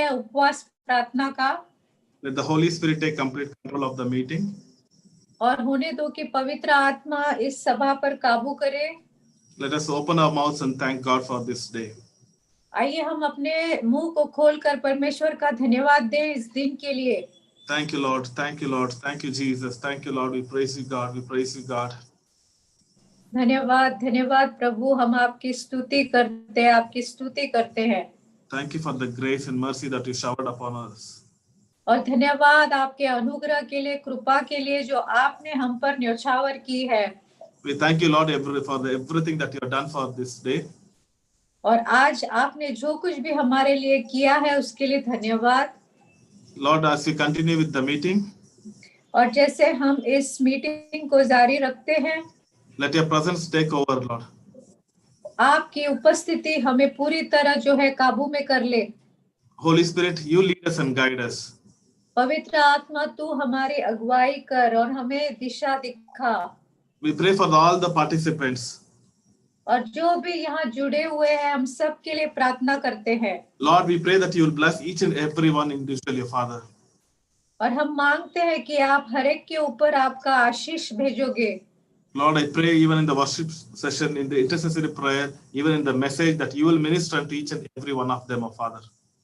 है उपवास प्रार्थना का, Let the Holy Spirit take complete control of the meeting. और होने दो कि पवित्र आत्मा इस सभा पर काबू करे। Let us open our mouths and thank God for this day. आइए हम अपने मुंह को खोलकर परमेश्वर का धन्यवाद दें इस दिन के लिए। Thank you, Lord. Thank you, Lord. Thank you, Jesus. Thank you, Lord. We praise you, God. We praise you, God. धन्यवाद धन्यवाद प्रभु, हम आपकी स्तुति करते हैं, आपकी स्तुति करते हैं। Thank you for the grace and mercy that you showered upon us. और धन्यवाद आपके अनुग्रह के लिए, कृपा के लिए जो आपने हम पर न्यौछावर की है। We thank you, Lord, for everything that you have done for this day. और आज आपने जो कुछ भी हमारे लिए किया है उसके लिए धन्यवाद। Lord, as we continue with the meeting, और जैसे हम इस मीटिंग को जारी रखते हैं, let your presence take over, Lord. आपकी उपस्थिति हमें पूरी तरह जो है काबू में कर ले। Holy Spirit, you lead us and guide us. पवित्र आत्मा तू हमारी अगुवाई कर और हमें दिशा दिखा। We pray for all the participants. और जो भी यहाँ जुड़े हुए हैं हम सब के लिए प्रार्थना करते हैं। Lord, we pray that you will bless each and every one individually, Father. और हम मांगते हैं कि आप हर एक के ऊपर आपका आशीष भेजोगे। Lord, I pray even in the worship session, in the intercessory prayer, even in the message, that you will minister to each and every one of them, oh Father.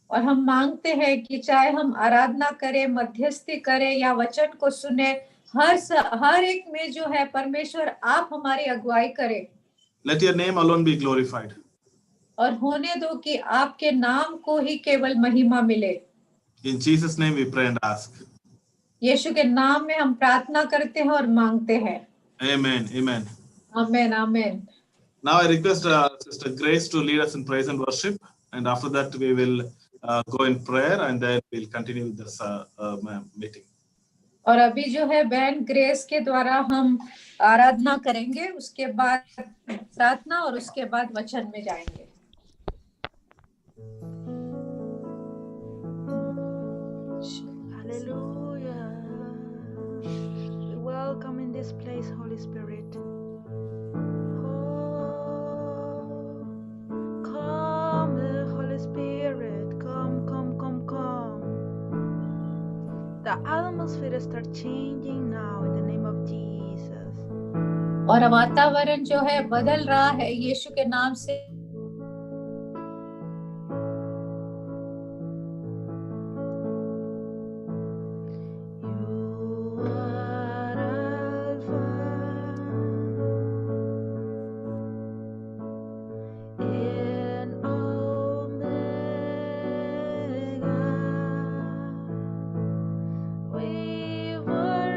और हम मांगते हैं कि चाहे हम आराधना करें, मध्यस्थी करें या वचन को सुने, हर एक में जो है परमेश्वर आप हमारी अगुवाई करें। Let your name alone be glorified. और होने दो कि आपके नाम को ही केवल महिमा मिले। In Jesus' name we pray and ask. यीशु के नाम में हम प्रार्थना करते हैं और मांगते हैं। Amen. Amen. Amen amen. Now I request Sister Grace to lead us in praise and worship, and after that we will go in prayer, and then we'll continue with this meeting. और अभी जो है बहन grace के द्वारा हम आराधना करेंगे, उसके बाद प्रार्थना और उसके बाद वचन में जाएंगे। Hallelujah. We welcome in this place, Holy Spirit. Come, Holy Spirit. Come. The atmosphere start changing now in the name of Jesus. और वातावरण जो है बदल रहा है यीशु के नाम से। You are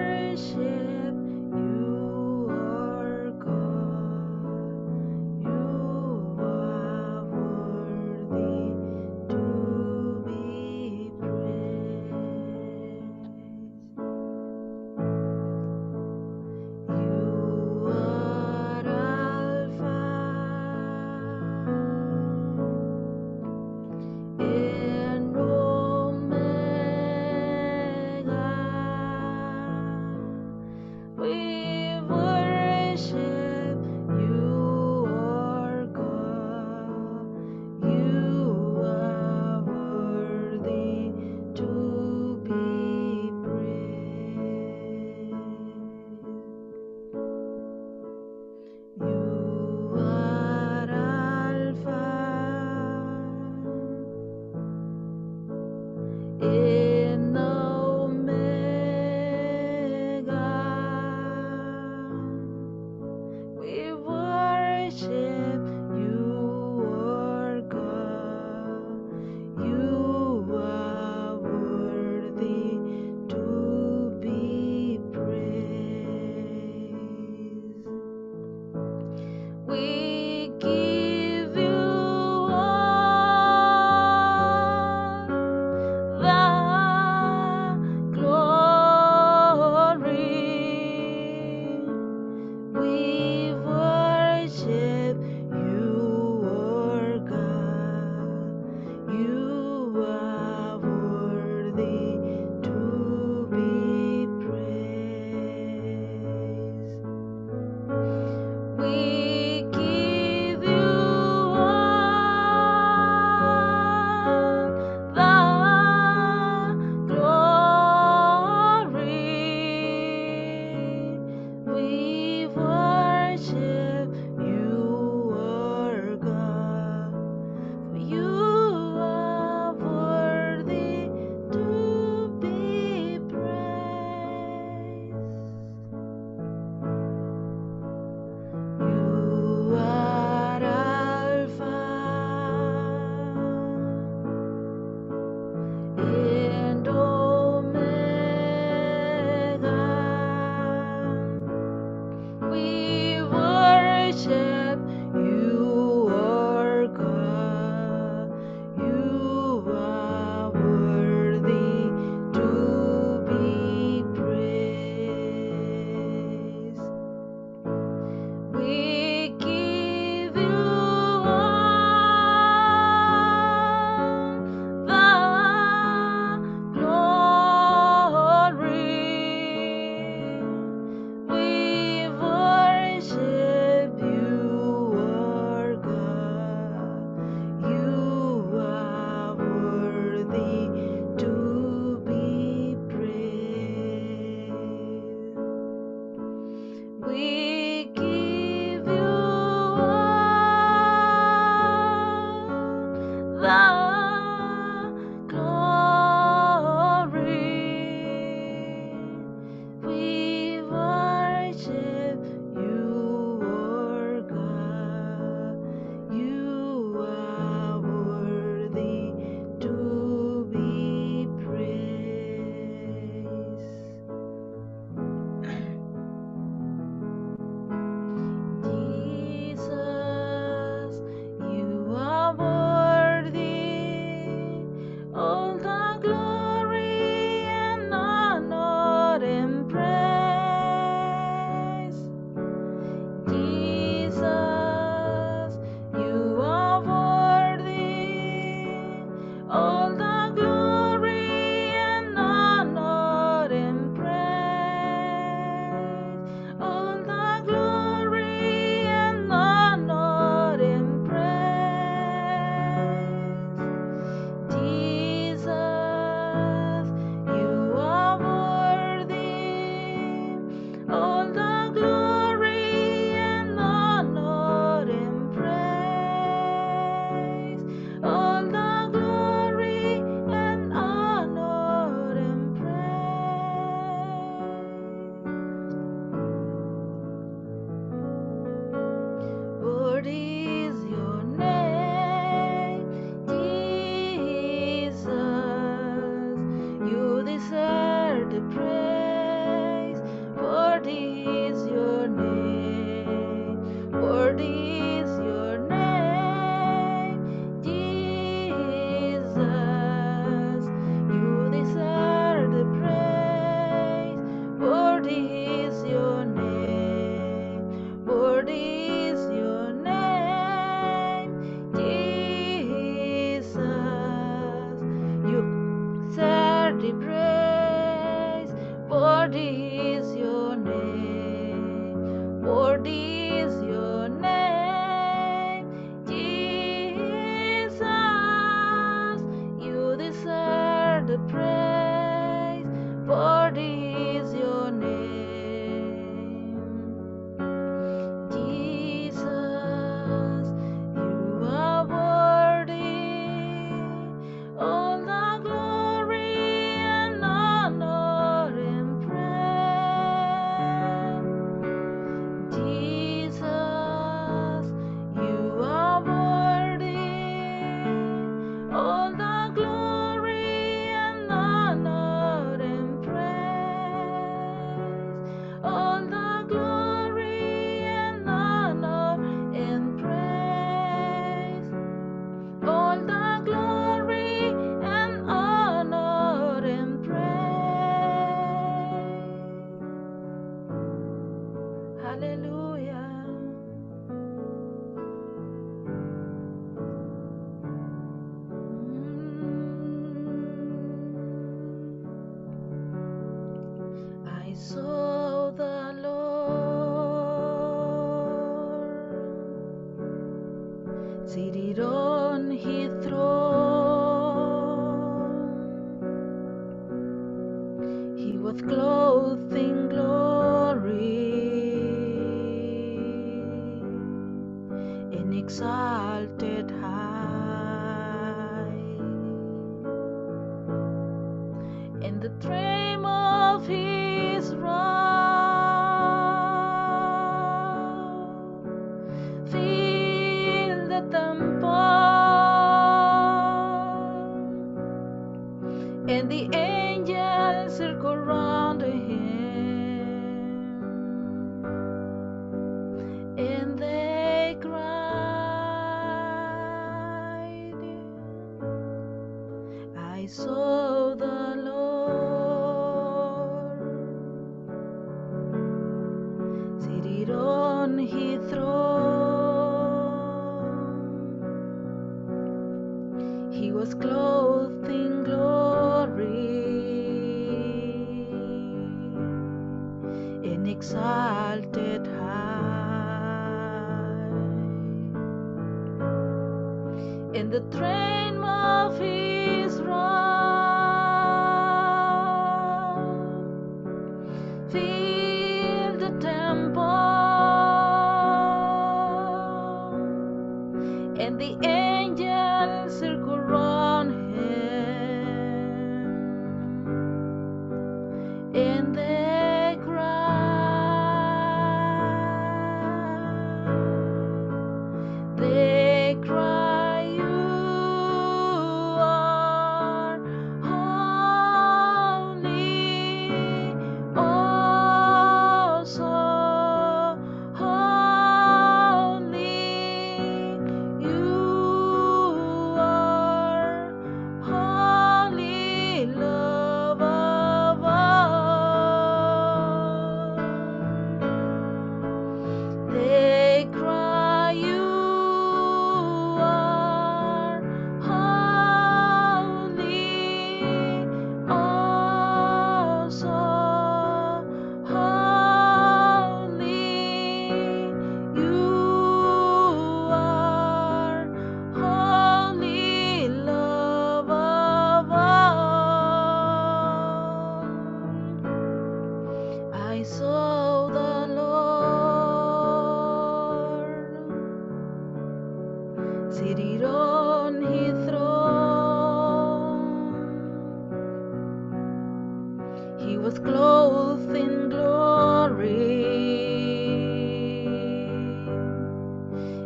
the praise, for is your name. Jesus, you are worthy, all the glory and honor and praise. Jesus, you are worthy, all the glory and honor and praise. All the glory and honor and praise. All the glory and honor and praise. Hallelujah. I saw the Lord seated on his throne. He was clothed in glory and exalted high, and the train of his robe filled the temple, and the angels circled round him, and they cried, I saw the Lord seated on his throne. He was clothed in glory and exalted high, and the train of his robe filled the temple, and the angels circled round him, and they cry, you are holy, oh so holy. You are holy, love of all. They cry, you are holy, oh so holy. You are holy, love of all. I saw the Lord seated on his throne. He was clothed in glory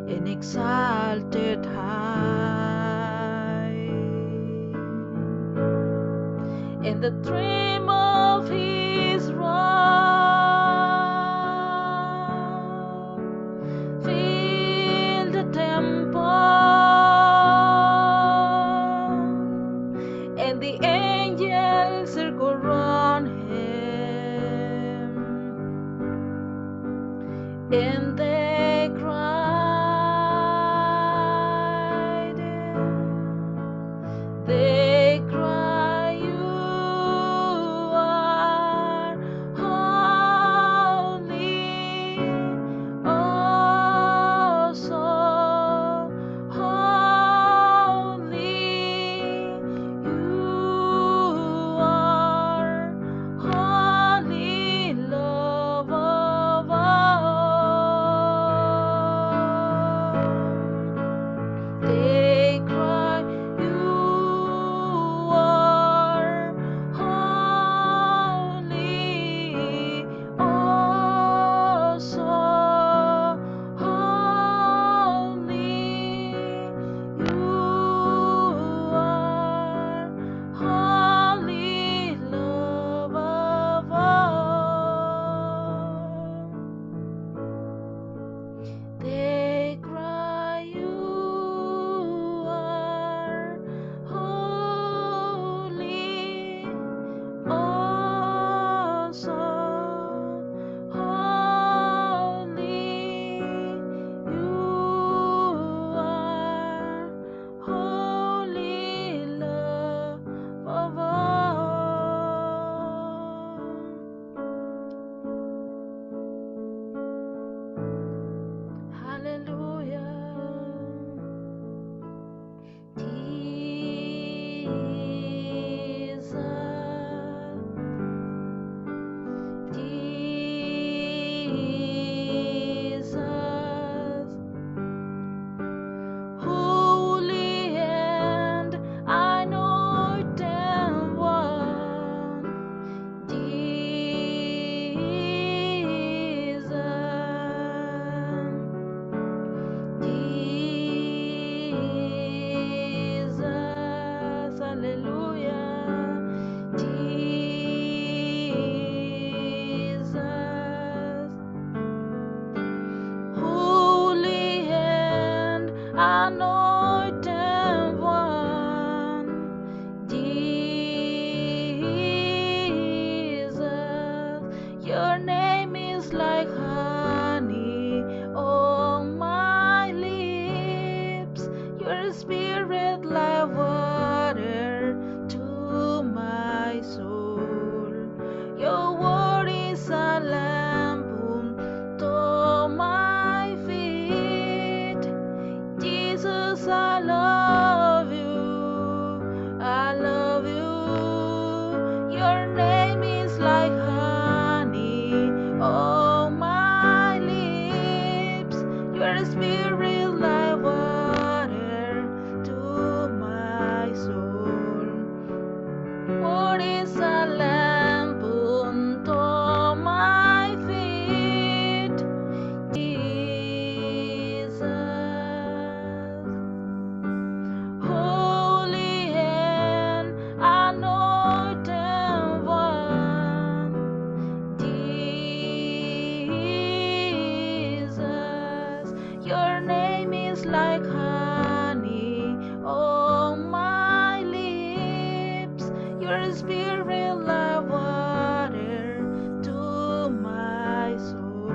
and exalted high, and the trim of his robe filled the temple, and the angels circled round him, and they cried, they cry, you are holy, oh so holy. You Your spirit like water to my soul.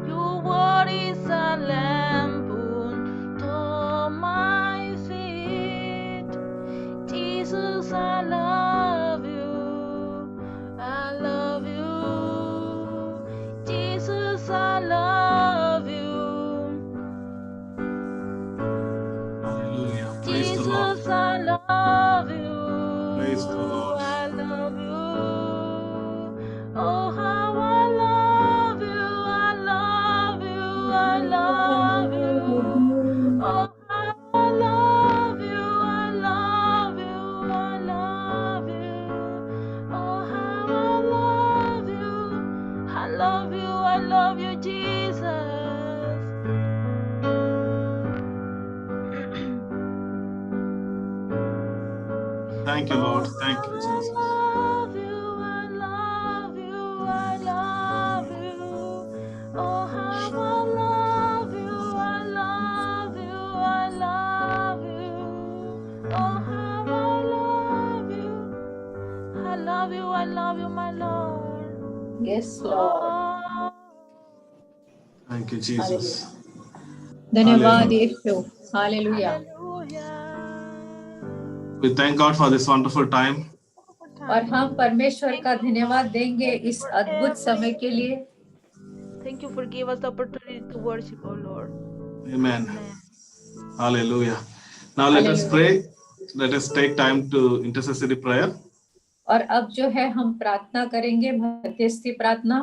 Your word is a lamp unto my feet. Jesus, I love you. I love you. Jesus, I love you. Hallelujah. Praise the Lord. Jesus, I love you. Praise the Lord. I love you. Oh, how I love you. I love you. I love you. Oh, how I love you. I love you. I love you. Oh, how I love you. I love you. I love you, Jesus. Thank you, Lord. Thank you, Jesus. I love you, I love you, I love you. Oh, how I love you, I love you, I love you. Oh, how I love you. I love you, my Lord. Yes, Lord. Oh, Thank you, Jesus. धन्यवाद Hallelujah. Yeshu. Hallelujah. hallelujah. We thank God for this wonderful time. और हम परमेश्वर का धन्यवाद देंगे इस अद्भुत समय के लिए. Thank you for giving us the opportunity to worship, oh Lord. Amen. Amen. Hallelujah. Now let us Hallelujah. pray. Let us take time to intercessory prayer. और अब जो है हम प्रार्थना करेंगे, मध्यस्थी प्रार्थना.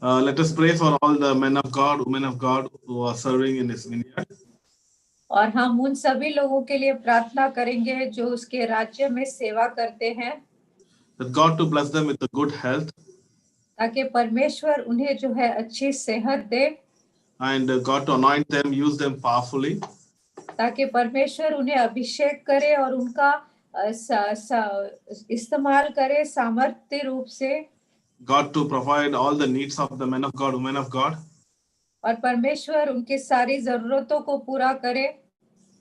Let us pray for all the men of God, women of God who are serving in this vineyard. और हम उन सभी लोगों के लिए प्रार्थना करेंगे जो उसके राज्य में सेवा करते हैं, That God to bless them with a good health ताकि परमेश्वर उन्हें जो है अच्छी सेहत दे, and God to anoint them, use them powerfully. ताकि परमेश्वर उन्हें अभिषेक करे और उनका इस्तेमाल करे सामर्थ्य रूप से. God to provide all the needs of the men of God, women of God. और परमेश्वर उनकी सारी जरूरतों को पूरा करे.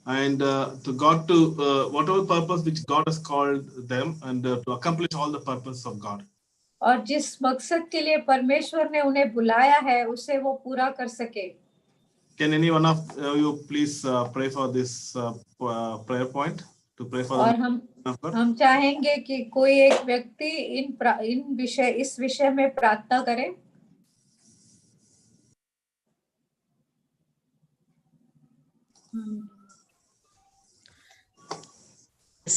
And to God to whatever purpose which God has called them and to accomplish all the purpose of God. और जिस मकसद के लिए परमेश्वर ने उन्हें बुलाया है उसे वो पूरा कर सके. Can any one of you please pray for this prayer point? To pray for और the men of God? हम चाहेंगे कि कोई एक व्यक्ति इस विषय में प्रार्थना करे.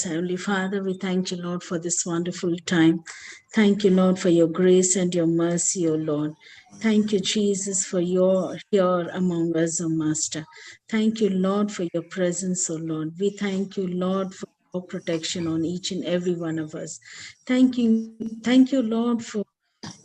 Heavenly Father, we thank you, Lord, for this wonderful time. Thank you, Lord, for your grace and your mercy, O Lord. Thank you, Jesus, for your here among us, O Master. Thank you, Lord, for your presence, O Lord. We thank you, Lord, for your protection on each and every one of us. Thank you, Lord, for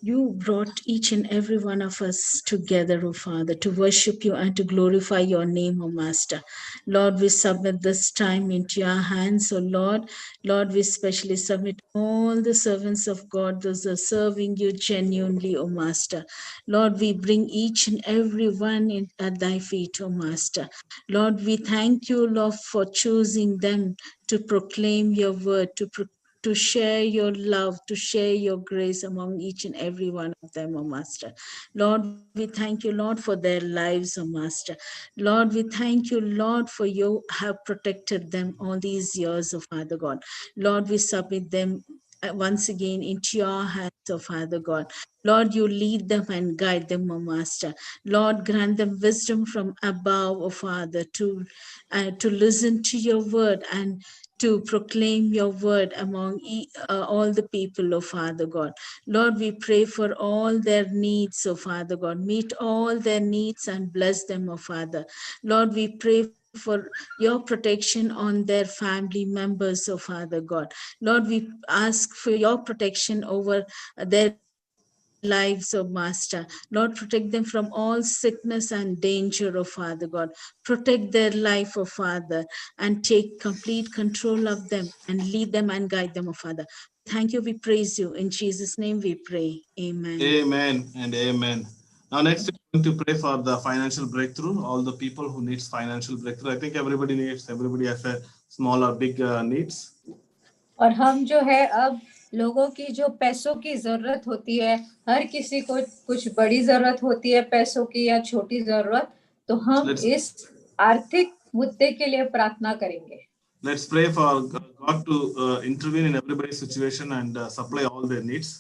you brought each and every one of us together, O Father, to worship you and to glorify your name, O Master. Lord, we submit this time into your hands, O Lord. Lord, we especially submit all the servants of God, those who are serving you genuinely, O Master. Lord, we bring each and every one at thy feet, O Master. Lord, we thank you, Lord, for choosing them to proclaim your word, to share your love, to share your grace among each and every one of them, O Master. Lord, we thank you, Lord, for their lives, O Master. Lord, we thank you, Lord, for you have protected them all these years, O Father God. Lord, we submit them once again into your hands, O Father God. Lord, you lead them and guide them, O Master. Lord, grant them wisdom from above, O Father, to listen to your word and to proclaim your word among all the people, O Father God. Lord, we pray for all their needs, O Father God. Meet all their needs and bless them, O Father. Lord, we pray for your protection on their family members, O Father God. Lord, we ask for your protection over their lives, O Master. Lord, protect them from all sickness and danger, O Father God. Protect their life, O Father, and take complete control of them and lead them and guide them, O Father. Thank you, we praise you. In Jesus' name we pray. Amen. Amen and amen. Now next we're going to pray for the financial breakthrough. All the people who needs financial breakthrough. I think everybody has a small or big needs. और हम जो है अब लोगों की जो पैसों की जरूरत होती है, हर किसी को कुछ बड़ी जरूरत होती है पैसों की या छोटी जरूरत, तो हम Let's इस आर्थिक मुद्दे के लिए प्रार्थना करेंगे। let's pray for God to intervene in everybody's situation and supply all their needs.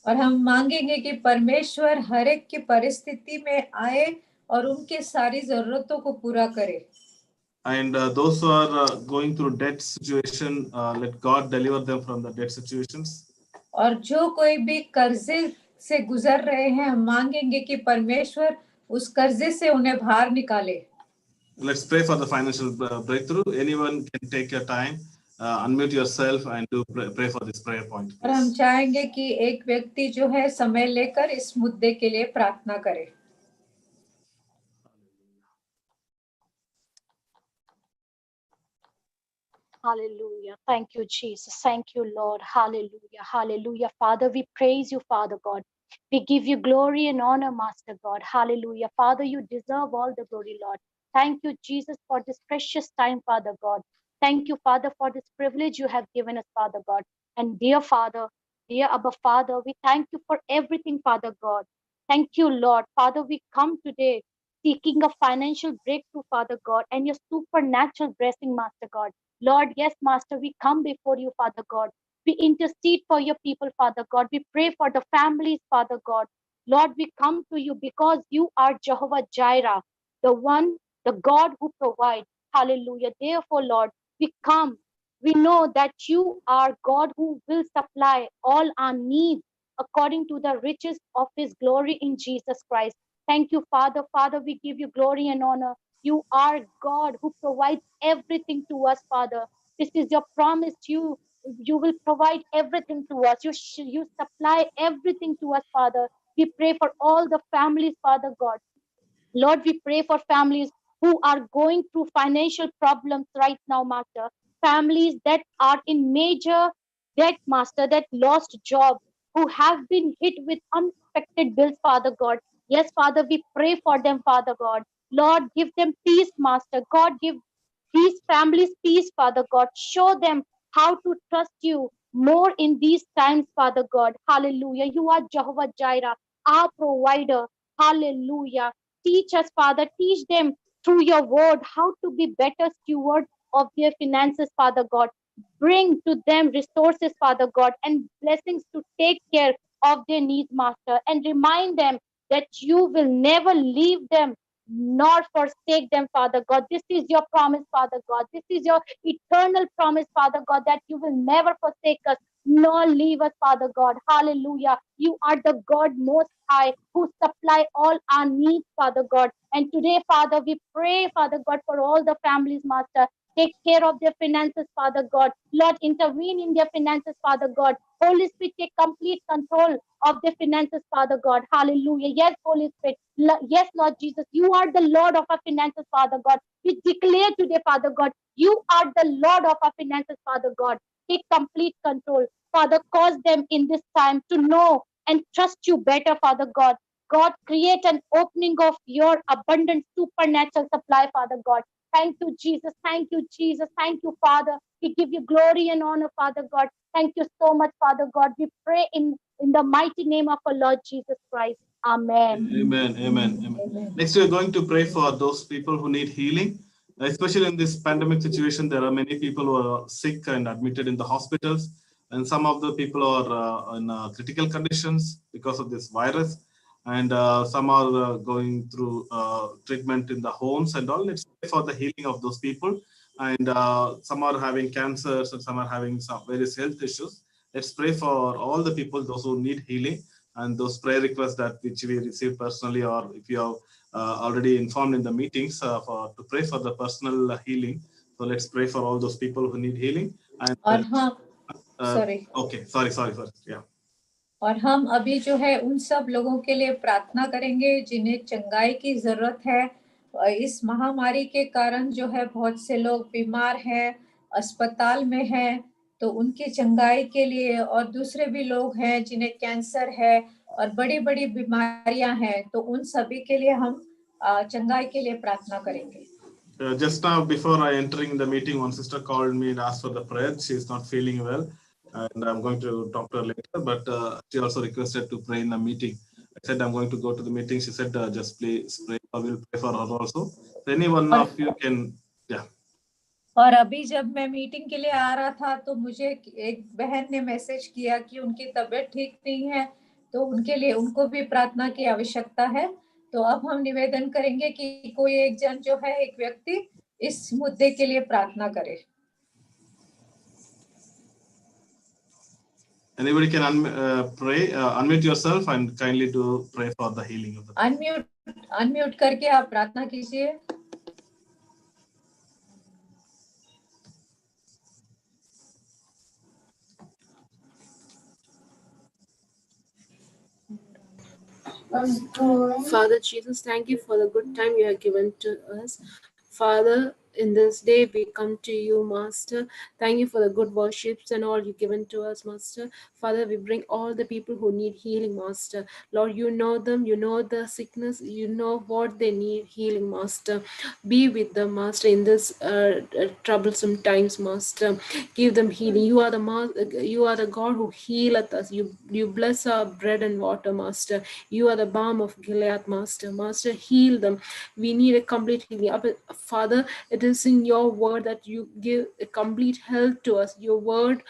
और हम मांगेंगे कि परमेश्वर हर एक की परिस्थिति में आए और उनके सारी जरूरतों को पूरा करे। And those who are going through debt situation, let God deliver them from the debt situations. और जो कोई भी कर्जे से गुजर रहे हैं, हम मांगेंगे कि परमेश्वर उस कर्जे से उन्हें बाहर निकाले। Let's pray for the financial breakthrough. Anyone can take your time, unmute yourself and do pray for this prayer point. और हम Please. चाहेंगे कि एक व्यक्ति जो है समय लेकर इस मुद्दे के लिए प्रार्थना करे। Hallelujah. Thank you, Jesus. Thank you, Lord. Hallelujah. Hallelujah. Father, we praise you, Father God. We give you glory and honor, Master God. Hallelujah. Father, you deserve all the glory, Lord. Thank you, Jesus, for this precious time, Father God. Thank you, Father, for this privilege you have given us, Father God. And dear Father, dear Abba Father, we thank you for everything, Father God. Thank you, Lord. Father, we come today seeking a financial breakthrough, Father God, and your supernatural blessing, Master God. Lord, yes, Master, we come before you, Father God. We intercede for your people, Father God. We pray for the families, Father God. Lord, we come to you because you are Jehovah Jireh, the one, the God who provides. Hallelujah. Therefore, Lord, we come. We know that you are God who will supply all our needs according to the riches of his glory in Jesus Christ. Thank you, Father. Father, we give you glory and honor. You are God who provides everything to us, Father. This is your promise. You will provide everything to us. You supply everything to us, Father. We pray for all the families, Father God. Lord, we pray for families who are going through financial problems right now, Master. Families that are in major debt, Master, that lost job, who have been hit with unexpected bills, Father God. Yes, Father, we pray for them, Father God. Lord, give them peace, Master. God, give these families peace, Father God. Show them how to trust you more in these times, Father God. Hallelujah. You are Jehovah Jireh, our provider. Hallelujah. Teach us, Father. Teach them through your word how to be better stewards of their finances, Father God. Bring to them resources, Father God, and blessings to take care of their needs, Master. And remind them that you will never leave them nor forsake them, Father God. This is your promise, Father God. This is your eternal promise, Father God, that you will never forsake us nor leave us, Father God. Hallelujah. You are the God most high who supply all our needs, Father God. And today, Father, we pray, Father God, for all the families, Master. Take care of their finances, Father God. Lord, intervene in their finances, Father God. Holy Spirit, take complete control of their finances, Father God. Hallelujah. Yes, Holy Spirit. Yes, Lord Jesus. You are the Lord of our finances, Father God. We declare today, Father God, you are the Lord of our finances, Father God. Take complete control. Father, cause them in this time to know and trust you better, Father God. God, create an opening of your abundant supernatural supply, Father God. Thank you, Jesus. Thank you, Jesus. Thank you, Father. We give you glory and honor, Father God. Thank you so much, Father God. We pray in the mighty name of our Lord Jesus Christ. Amen. Amen. Amen. Amen. Next, we are going to pray for those people who need healing. Especially in this pandemic situation, there are many people who are sick and admitted in the hospitals. And some of the people are in critical conditions because of this virus. And some are going through treatment in the homes and all. Let's pray for the healing of those people. And some are having cancers and some are having some various health issues. Let's pray for all the people, those who need healing, and those prayer requests that which we received personally, or if you have already informed in the meetings to pray for the personal healing. So let's pray for all those people who need healing. And और हम sorry. Okay, sorry. Yeah. और हम अभी जो है उन सब लोगों के लिए प्रार्थना करेंगे जिन्हें चंगाई की जरूरत है। इस महामारी के कारण जो है बहुत से लोग बीमार हैं, अस्पताल में हैं, तो उनकी चंगाई के लिए, और दूसरे भी लोग हैं जिन्हें कैंसर है और बड़ी-बड़ी बीमारियां हैं, तो उन सभी के लिए हम चंगाई के लिए प्रार्थना करेंगे। Just now, before I entering the meeting, one sister called me and asked for the prayer. She is not feeling well, and I'm going to talk to her later. But she also requested to pray in the meeting. I said I'm going to go to the meeting. She said just please pray. I will pray for her also. So any one of you can, yeah. और अभी जब मैं meeting के लिए आ रहा था तो मुझे एक बहन ने मैसेज किया कि उनकी तबीयत ठीक नहीं है, तो उनके लिए उनको भी प्रार्थना की आवश्यकता है। तो अब हम निवेदन करेंगे कि कोई एक जन जो है, एक व्यक्ति इस मुद्दे के लिए प्रार्थना करे। Anybody can pray, unmute yourself and kindly do pray for the healing of the person. Unmute करके आप प्रार्थना कीजिए। Father Jesus, thank you for the good time you have given to us. Father, in this day we come to you, Master. Thank you for the good worships and all you've given to us, Master. Father, we bring all the people who need healing, Master. Lord, you know them, you know the sickness, you know what they need healing, Master. Be with them, Master, in this troublesome times, Master. Give them healing. You are the God who healeth us. You bless our bread and water, Master. You are the balm of Gilead, Master. Master, heal them. We need a complete healing. Father, it is in your word that you give a complete health to us. Your word,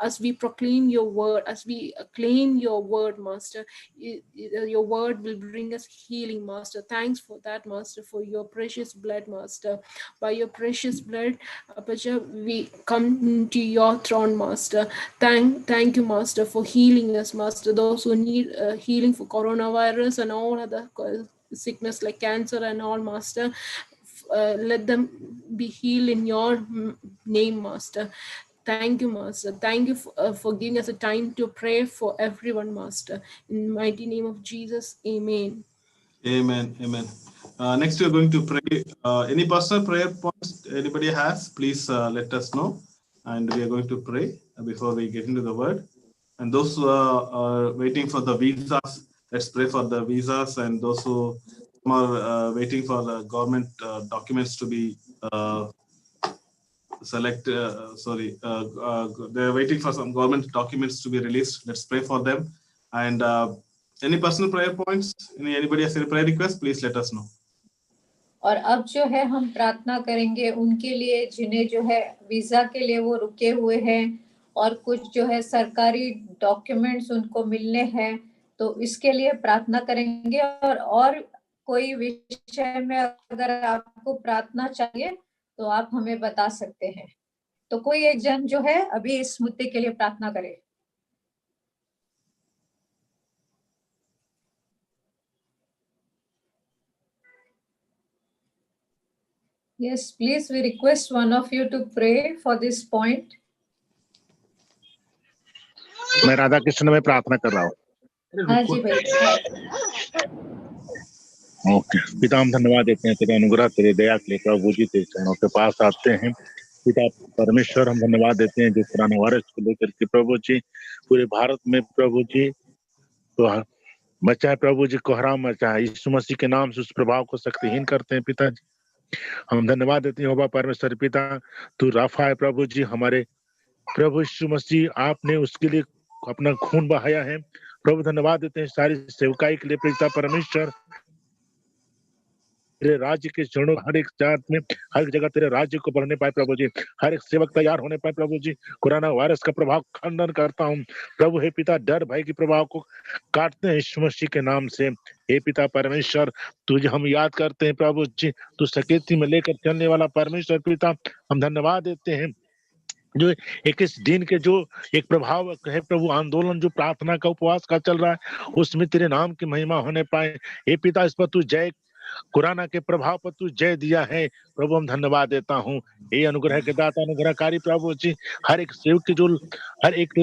as we proclaim your word, as we claim your word, Master, your word will bring us healing, Master. Thanks for that, Master, for your precious blood, Master. By your precious blood, we come to your throne, Master. Thank you, Master, for healing us, Master. Those who need healing for coronavirus and all other sickness like cancer and all, Master, let them be healed in your name, Master. Thank you, Master. Thank you for giving us a time to pray for everyone, Master. In the mighty name of Jesus, amen. Amen. Amen. Next, we are going to pray. Any personal prayer points anybody has, please let us know. And we are going to pray before we get into the word. And those who are waiting for the visas, let's pray for the visas. And those who are waiting for the government documents to be they're waiting for some government documents to be released. Let's pray for them. And any personal prayer points? Anybody has any prayer request? Please let us know. और अब जो है हम प्रार्थना करेंगे उनके लिए जिन्हें जो है वीजा के लिए वो रुके हुए हैं और कुछ जो है सरकारी डॉक्यूमेंट्स उनको मिलने हैं, तो इसके लिए प्रार्थना करेंगे। और कोई विषय में अगर आपको प्रार्थना चाहिए तो आप हमें बता सकते हैं। तो कोई एक जन जो है अभी इस मुद्दे के लिए प्रार्थना करे। Yes, please, we request one of you to pray for this point. मैं राधा कृष्ण में प्रार्थना कर रहा हूँ। हाँ जी भाई। ओके, पिता हम धन्यवाद देते हैं तेरे अनुग्रह तेरे दया के लिए प्रभु जी, तेरे चरणों के पास आते हैं। पिता परमेश्वर हम धन्यवाद देते हैं जो कोरोना वायरस को लेकर के प्रभु जी पूरे भारत में प्रभु जी तो मचा है, प्रभु जी कोहराम मचा है। यीशु मसीह के नाम से उस प्रभाव को शक्तिहीन करते हैं पिताजी। हम धन्यवाद देते हैं यहोवा परमेश्वर पिता, तू राफा है प्रभु जी हमारे प्रभु यीशु मसीह, आपने उसके लिए अपना खून बहाया है प्रभु। धन्यवाद देते हैं सारी सेवकाई के लिए पिता परमेश्वर, तेरे राज्य के चरणों हर एक जात में हर जगह तेरे राज्य को बढ़ने पाए प्रभु जी, हर एक सेवक तैयार होने पाए प्रभु जी। कोरोना वायरस का प्रभाव खंडन करता हूँ प्रभु। हे पिता डर भय के प्रभाव को काटते हैं यीशु मसीह के नाम से। हे पिता परमेश्वर, तुझे हम याद करते हैं प्रभु जी, तू सकेती में लेकर चलने वाला परमेश्वर पिता, हम धन्यवाद देते हैं जो 21 दिन के जो एक प्रभाव है प्रभु, आंदोलन जो प्रार्थना का उपवास का चल रहा है उसमें तेरे नाम की महिमा होने पाए। हे पिता इस पर तू जय, कोरोना के प्रभाव पर तू जय दिया है प्रभु, हम धन्यवाद देता हूँ। ये अनुग्रह के दाता अनुग्रहकारी प्रभु जी, हर एक सेवक की जो हर एक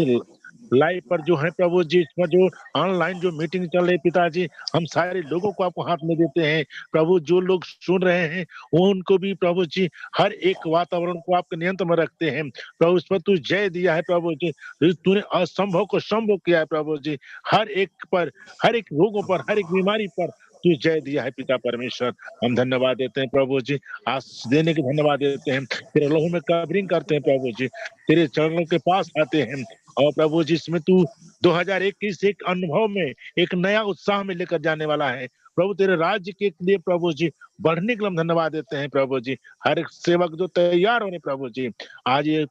लाइव पर जो है प्रभु जी, इसमें जो ऑनलाइन जो मीटिंग चल रही पिताजी, हम सारे लोगों को आपको हाथ में देते हैं प्रभु। जो लोग सुन रहे हैं वो उनको भी प्रभु जी हर एक वातावरण को आपके नियंत्रण में रखते हैं प्रभु। इस पर तू जय दिया है प्रभु जी, तूने असंभव को संभव किया है प्रभु जी। हर एक पर, हर एक रोगों पर, हर एक बीमारी पर तू जय दिया है पिता परमेश्वर। हम धन्यवाद देते हैं प्रभु जी, आज देने के धन्यवाद देते हैं। तेरे लहू में कवरिंग करते हैं प्रभु जी, तेरे चरणों के पास आते हैं। और प्रभु जी इसमें तू 2021 एक अनुभव में एक नया उत्साह में लेकर जाने वाला है प्रभु। तेरे राज्य के लिए प्रभु जी बढ़ने के लिए हम धन्यवाद देते हैं प्रभु जी। हर एक सेवक जो तैयार होने प्रभु जी, आज ये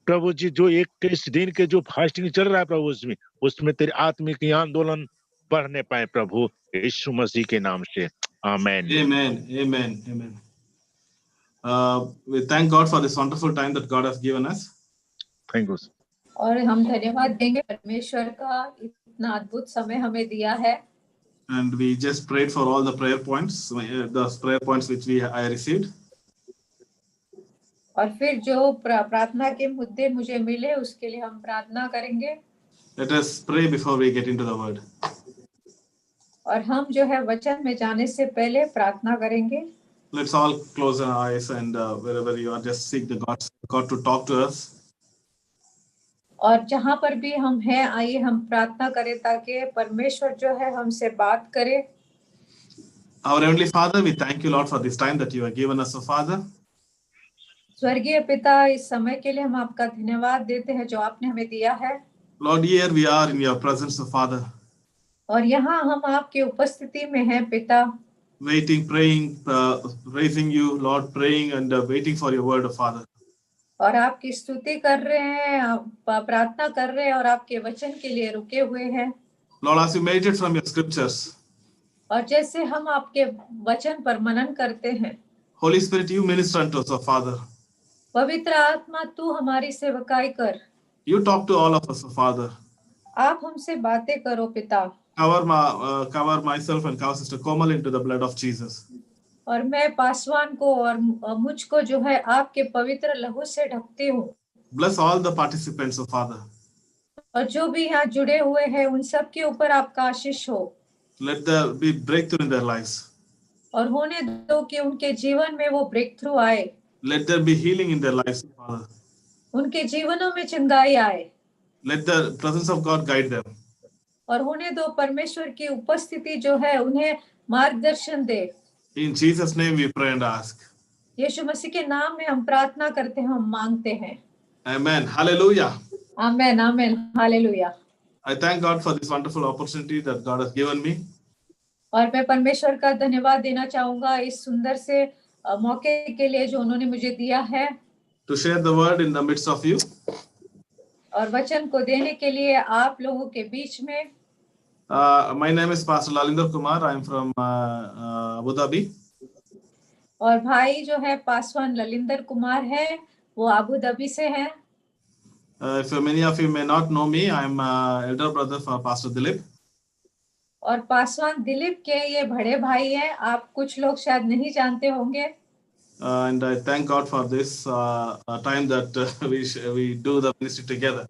प्रभु जी जो 21 दिन के जो फास्टिंग चल रहा है प्रभु जी, उसमें तेरे आत्मिक आंदोलन बढ़ने पाए प्रभु, यीशु मसीह के नाम से, आमेन। Amen. Amen. Amen. We thank God for this wonderful time that God has given us. Thank you. और हम धन्यवाद देंगे परमेश्वर का, इतना अद्भुत समय हमें दिया है। And we just prayed for all the prayer points, the prayer points which I received. और फिर जो प्रार्थना के मुद्दे मुझे मिले उसके लिए हम प्रार्थना करेंगे। Let us pray before we get into the word. और हम जो है वचन में जाने से पहले प्रार्थना करेंगे। Let's all close our eyes and wherever you are, just seek the God to talk to us. और जहाँ पर भी हम हैं, आइए हम प्रार्थना करें ताकि परमेश्वर जो है हमसे बात करे। Our Heavenly Father, we thank you, Lord, for this time that you have given us, O Father. स्वर्गीय पिता, इस समय के लिए हम आपका धन्यवाद देते हैं जो आपने हमें दिया है। Lord, here we are in your presence, O Father. और यहाँ हम आपकी उपस्थिति में हैं पिता, Waiting, praying, praising you, Lord, praying and waiting for your word, O Father. और आपकी स्तुति कर रहे हैं, प्रार्थना कर रहे हैं और आपके वचन के लिए रुके हुए हैं। Lord, as we meditate from your scriptures, और जैसे हम आपके वचन पर मनन करते हैं, Holy Spirit, you minister unto us, O Father. पवित्र आत्मा तू हमारी सेवकाई कर। You talk to all of us, O Father. आप हमसे बातें करो पिता। Cover myself and cover Sister Komal into the blood of Jesus. और मैं पासवान को और मुझको जो है आपके पवित्र लहू से ढकती हूँ। Bless all the participants, O Father. और जो भी यहाँ जुड़े हुए हैं उन सब के ऊपर आपका आशीष हो। Let there be breakthrough in their lives. और होने दो कि उनके जीवन में वो ब्रेक थ्रू आए। Let there be healing in their lives, Father. उनके जीवनों में चंगाई आए। Let the presence of God guide them. और होने दो परमेश्वर की उपस्थिति जो है उन्हें मार्गदर्शन दे। In Jesus' name we pray and ask. यीशु मसीह के नाम में हम प्रार्थना करते हैं, हम मांगते हैं। Amen. Hallelujah. Amen, amen, hallelujah. I thank God for this wonderful opportunity that God has given me. और मैं परमेश्वर का धन्यवाद देना चाहूंगा इस सुंदर से मौके के लिए जो उन्होंने मुझे दिया है। To share the word in the midst of you. और वचन को देने के लिए आप लोगों के बीच में। My name is Pastor Lalinder Kumar. I am from Abu Dhabi. और भाई जो है पासवान ललिंदर कुमार है, वो अबू धाबी से है। If many of you may not know me, I am elder brother for Pastor Dilip. और पासवान दिलीप के ये बड़े भाई हैं, आप कुछ लोग शायद नहीं जानते होंगे। And I thank God for this time that we do the ministry together.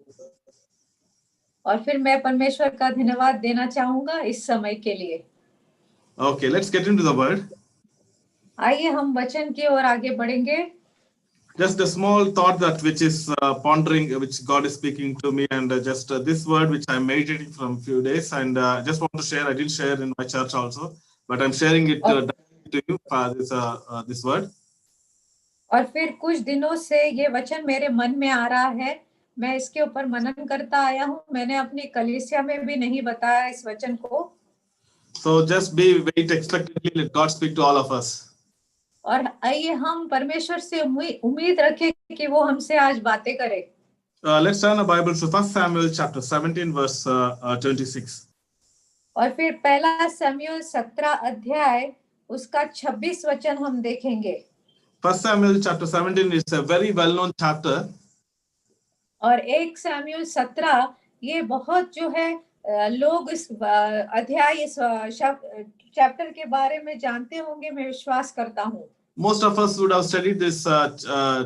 और फिर मैं परमेश्वर का धन्यवाद देना चाहूंगा इस समय के लिए। Okay, let's get into the word. आइए हम वचन की ओर आगे बढ़ेंगे। Just a small thought that which is pondering, which God is speaking to me, and just this word which I'm meditating from few days, and just want to share. I didn't share in my church also, but I'm sharing it to you. This word. और फिर कुछ दिनों से ये वचन मेरे मन में आ रहा है, मैं इसके ऊपर मनन करता आया हूँ। मैंने अपनी कलीसिया में भी नहीं बताया इस वचन को। So just wait expectantly. Let God speak to all of us. और आइए हम परमेश्वर से उम्मीद रखें कि वो हमसे आज बातें करे। Let's turn the Bible to 1 Samuel chapter 17 verse 26. और फिर पहला शमूएल 17 अध्याय उसका 26 वचन हम देखेंगे। 1 Samuel chapter 17 is a very well-known chapter. और 1 शमूएल 17 ये बहुत जो है लोग इस अध्याय इस चैप्टर के बारे में जानते होंगे, मैं विश्वास करता हूँ। Most of us would have studied this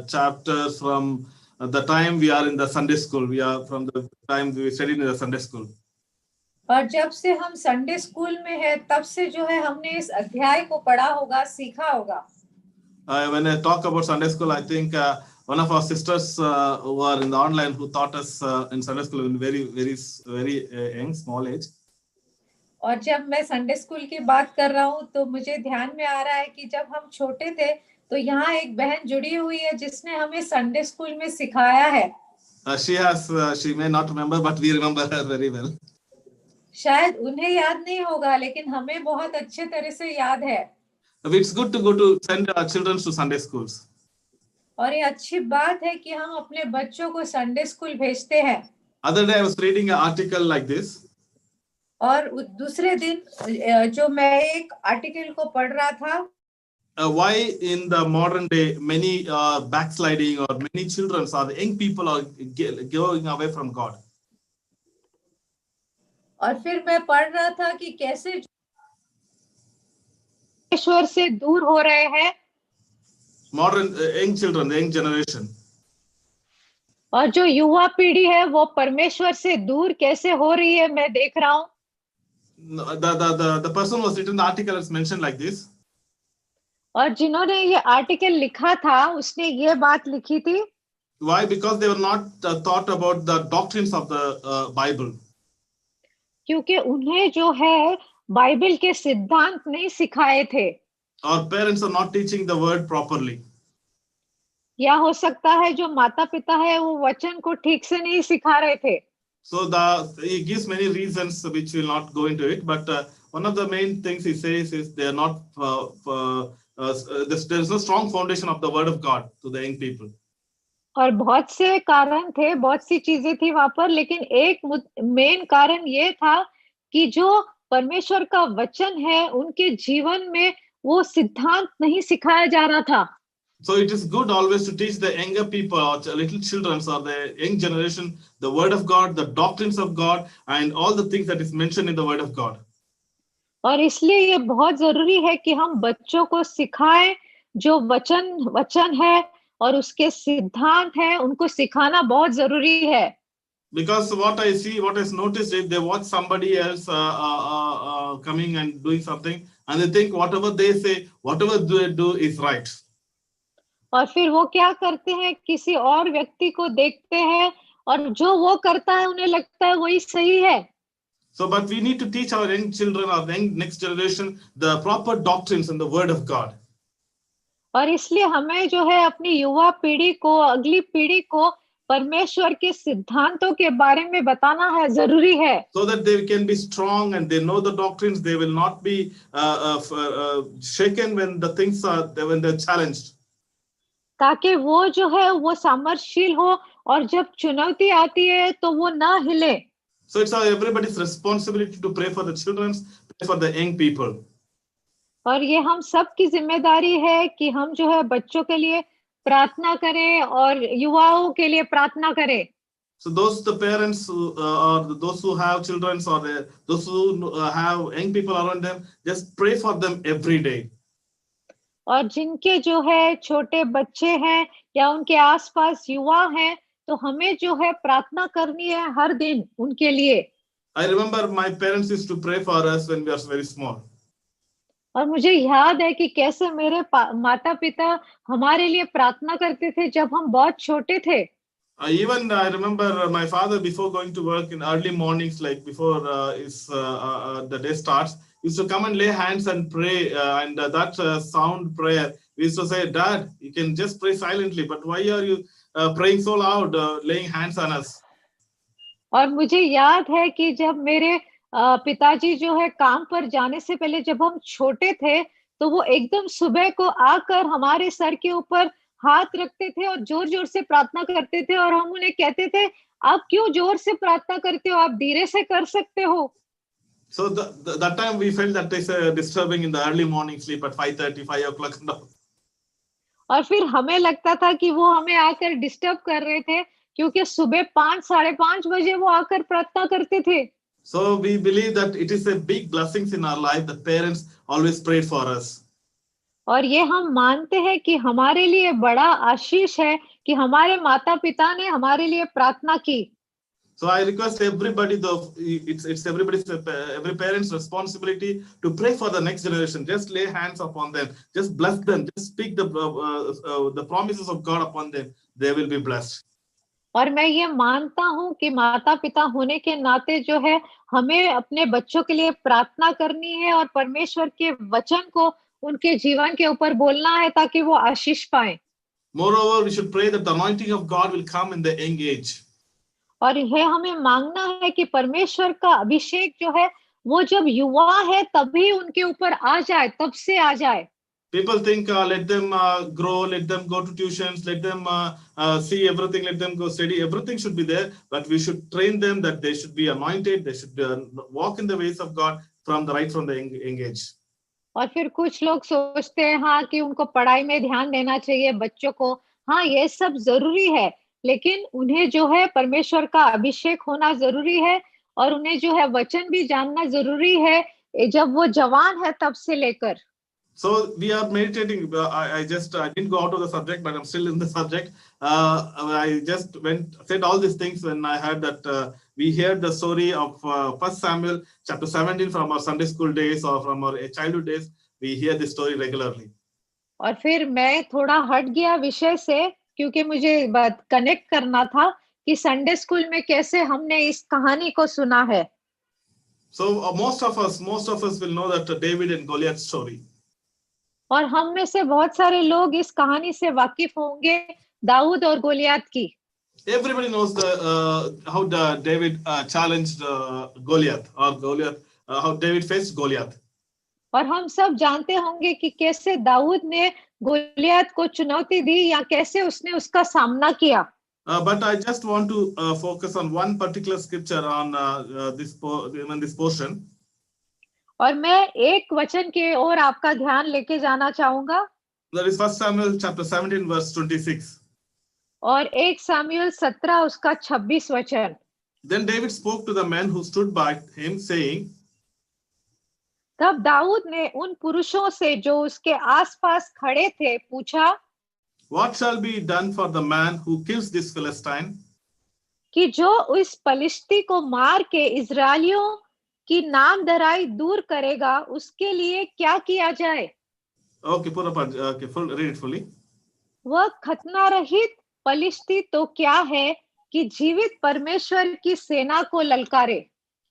chapter from the time we are in the Sunday school. We are from the time we studied in the Sunday school. और जब से हम संडे स्कूल में है तब से जो है हमने इस अध्याय को पढ़ा होगा, सीखा होगा। When I talk about Sunday school, I think one of our sisters who are in the online who taught us in Sunday school in very young, small age. और जब मैं संडे स्कूल की बात कर रहा हूँ तो मुझे ध्यान में आ रहा है कि जब हम छोटे थे तो यहाँ एक बहन जुड़ी हुई है जिसने हमें संडे स्कूल में सिखाया है। She may not remember, but we remember her very well. शायद उन्हें याद नहीं होगा लेकिन हमें बहुत अच्छे तरह से याद है। It's good to go to send our children to Sunday schools. और ये अच्छी बात है कि हम अपने बच्चों को संडे स्कूल भेजते हैं। Other day I was reading an article like this. और दूसरे दिन जो मैं एक आर्टिकल को पढ़ रहा था, Why in the modern day many backsliding or many children or the young people are going away from God. और फिर मैं पढ़ रहा था कि कैसे ईश्वर से दूर हो रहे हैं। Modern young children, the young generation. और जो युवा पीढ़ी है वो परमेश्वर से दूर कैसे हो रही है मैं देख रहा हूँ। The person who was written the article is mentioned like this. और जिन्होंने ये आर्टिकल लिखा था उसने ये बात लिखी थी। Why? Because they were not taught about the doctrines of the Bible. क्योंकि उन्हें जो है बाइबल के सिद्धांत नहीं सिखाए थे। Our parents are not teaching the word properly. या हो सकता है जो माता पिता है वो वचन को ठीक से नहीं सिखा रहे थे। So he gives many reasons which will not go into it, but one of the main things he says is they are not there is no strong foundation of the word of God to the young people. और बहुत से कारण थे, बहुत सी चीजें थी वहां पर, लेकिन एक मेन कारण ये था कि जो परमेश्वर का वचन है उनके जीवन में वो सिद्धांत नहीं सिखाया जा रहा था। So it is good always to teach the younger people or little children or the young generation the word of God, the doctrines of God, and all the things that is mentioned in the word of God. और इसलिए ये बहुत जरूरी है कि हम बच्चों को सिखाएं जो वचन है और उसके सिद्धांत है, उनको सिखाना बहुत जरूरी है। Because what I see, what is noticed is they watch somebody else coming and doing something, and they think whatever they say, whatever they do is right. और फिर वो क्या करते हैं, किसी और व्यक्ति को देखते हैं और जो वो करता है उन्हें लगता है वही सही है। So, but we need to teach our young children, our young next generation, the proper doctrines and the word of God. और इसलिए हमें जो है अपनी युवा पीढ़ी को, अगली पीढ़ी को परमेश्वर के सिद्धांतों के बारे में बताना है, जरूरी है। So that they can be strong and they know the doctrines, they will not be shaken when the things are when they're challenged. ताकि वो जो है वो सामर्थ्यशील हो और जब चुनौती आती है तो वो ना हिले। So it's everybody's responsibility to pray for the children, pray for the young people. और ये हम सब की जिम्मेदारी है कि हम जो है बच्चों के लिए प्रार्थना करें और युवाओं के लिए प्रार्थना करें। So those the parents who, or those who have children or those who have young people around them, just pray for them every day. और जिनके जो है छोटे बच्चे हैं या उनके आसपास युवा हैं तो हमें जो है प्रार्थना करनी है हर दिन उनके लिए। I remember my parents used to pray for us when we were very small. और मुझे याद है कि कैसे मेरे माता पिता हमारे लिए प्रार्थना करते थे जब हम बहुत छोटे थे। Even I remember my father before going to work in early mornings, like before the day starts, used to come and lay hands and pray, and that sound prayer, we used to say, Dad, you can just pray silently, but why are you praying so loud, laying hands on us? और मुझे याद है कि जब मेरे पिताजी जो है काम पर जाने से पहले जब हम छोटे थे तो वो एकदम सुबह को आकर हमारे सर के ऊपर हाथ रखते थे और जोर जोर से प्रार्थना करते थे और हम उन्हें कहते थे आप क्यों जोर से प्रार्थना करते हो, आप धीरे से कर सकते हो। So that time we felt that is disturbing in the early morning sleep at 5:30, 5 o'clock. और फिर हमें लगता था कि वो हमें आकर डिस्टर्ब कर रहे थे क्योंकि सुबह 5, 5:30 बजे वो आकर प्रार्थना करते थे। So we believe that it is a big blessings in our life that parents always prayed for us. और ये हम मानते हैं कि हमारे लिए बड़ा आशीष है कि हमारे माता पिता ने हमारे लिए प्रार्थना की। So I request everybody, though it's every parent's responsibility to pray for the next generation. Just lay hands upon them, just bless them, just speak the promises of God upon them. They will be blessed. और मैं ये मानता हूँ कि माता पिता होने के नाते जो है हमें अपने बच्चों के लिए प्रार्थना करनी है और परमेश्वर के वचन को उनके जीवन के ऊपर बोलना है ताकि वो आशीष पाए। Moreover, we should pray that the anointing of God will come in the young age. और यह हमें मांगना है कि परमेश्वर का अभिषेक जो है वो जब युवा है तभी उनके ऊपर आ जाए, तब से आ जाए। People think, let them grow, let them go to tuitions, let them see everything, let them go study. Everything should be there, but we should train them that they should be anointed, they should walk in the ways of God from the young age. और फिर कुछ लोग सोचते हैं हाँ कि उनको पढ़ाई में ध्यान देना चाहिए बच्चों को। हाँ, ये सब जरूरी है, लेकिन उन्हें जो है परमेश्वर का अभिषेक होना जरूरी है और उन्हें जो है वचन भी जानना जरूरी है जब वो जवान है तब से लेकर। So we are meditating. I didn't go out of the subject, but I'm still in the subject. I just said all these things when I heard that we heard the story of 1 Samuel chapter 17 from our Sunday school days or from our childhood days. We hear this story regularly. और फिर मैं थोड़ा हट गया विषय से क्योंकि मुझे बात कनेक्ट करना था कि संडे स्कूल में कैसे हमने इस कहानी को सुना है। So most of us will know that David and Goliath story. और हम में से बहुत सारे लोग इस कहानी से वाकिफ होंगे दाऊद और गोलियत की। Everybody knows how David challenged Goliath, or Goliath, how David faced Goliath. और हम सब जानते होंगे कि कैसे दाऊद ने गोलियत को चुनौती दी या कैसे उसने उसका सामना किया। But I just want to focus on one particular scripture on this portion. और मैं एक वचन के ओर आपका ध्यान लेके जाना चाहूंगा। That is 1 Samuel chapter 17 verse 26. और 1 सामुएल 17 उसका 26 वचन। Then David spoke to the men who stood by him, saying, तब दाऊद ने उन पुरुषों से जो उसके आसपास खड़े थे पूछा, What shall be done for the man who kills this Philistine? कि जो उस पलिश्ती को मार के इजरायलियों की नामधराई दूर करेगा उसके लिए क्या किया जाए? Okay, read it fully. वह खतना रहित पलिश्ती तो क्या है कि जीवित परमेश्वर की सेना को ललकारे।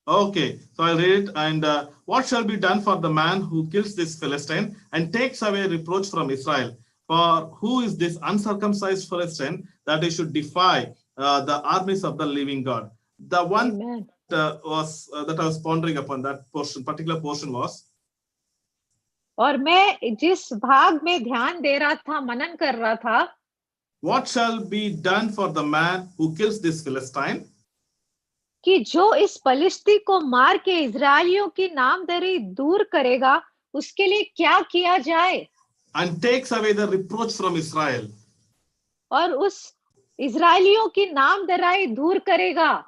Okay, so I'll read it. And what shall be done for the man who kills this Philistine and takes away reproach from Israel? For who is this uncircumcised Philistine that he should defy the armies of the living God? The one that I was pondering upon, that particular portion was. और मैं जिस भाग में ध्यान दे रहा था, मनन कर रहा था, What shall be done for the man who kills this Philistine? कि जो इस पलिश्ती को मार के इजरायलियों की नामधरी दूर करेगा उसके लिए क्या किया जाए? And takes away the reproach from Israel. और उस इजरायलियों की नामधराई दूर करेगा।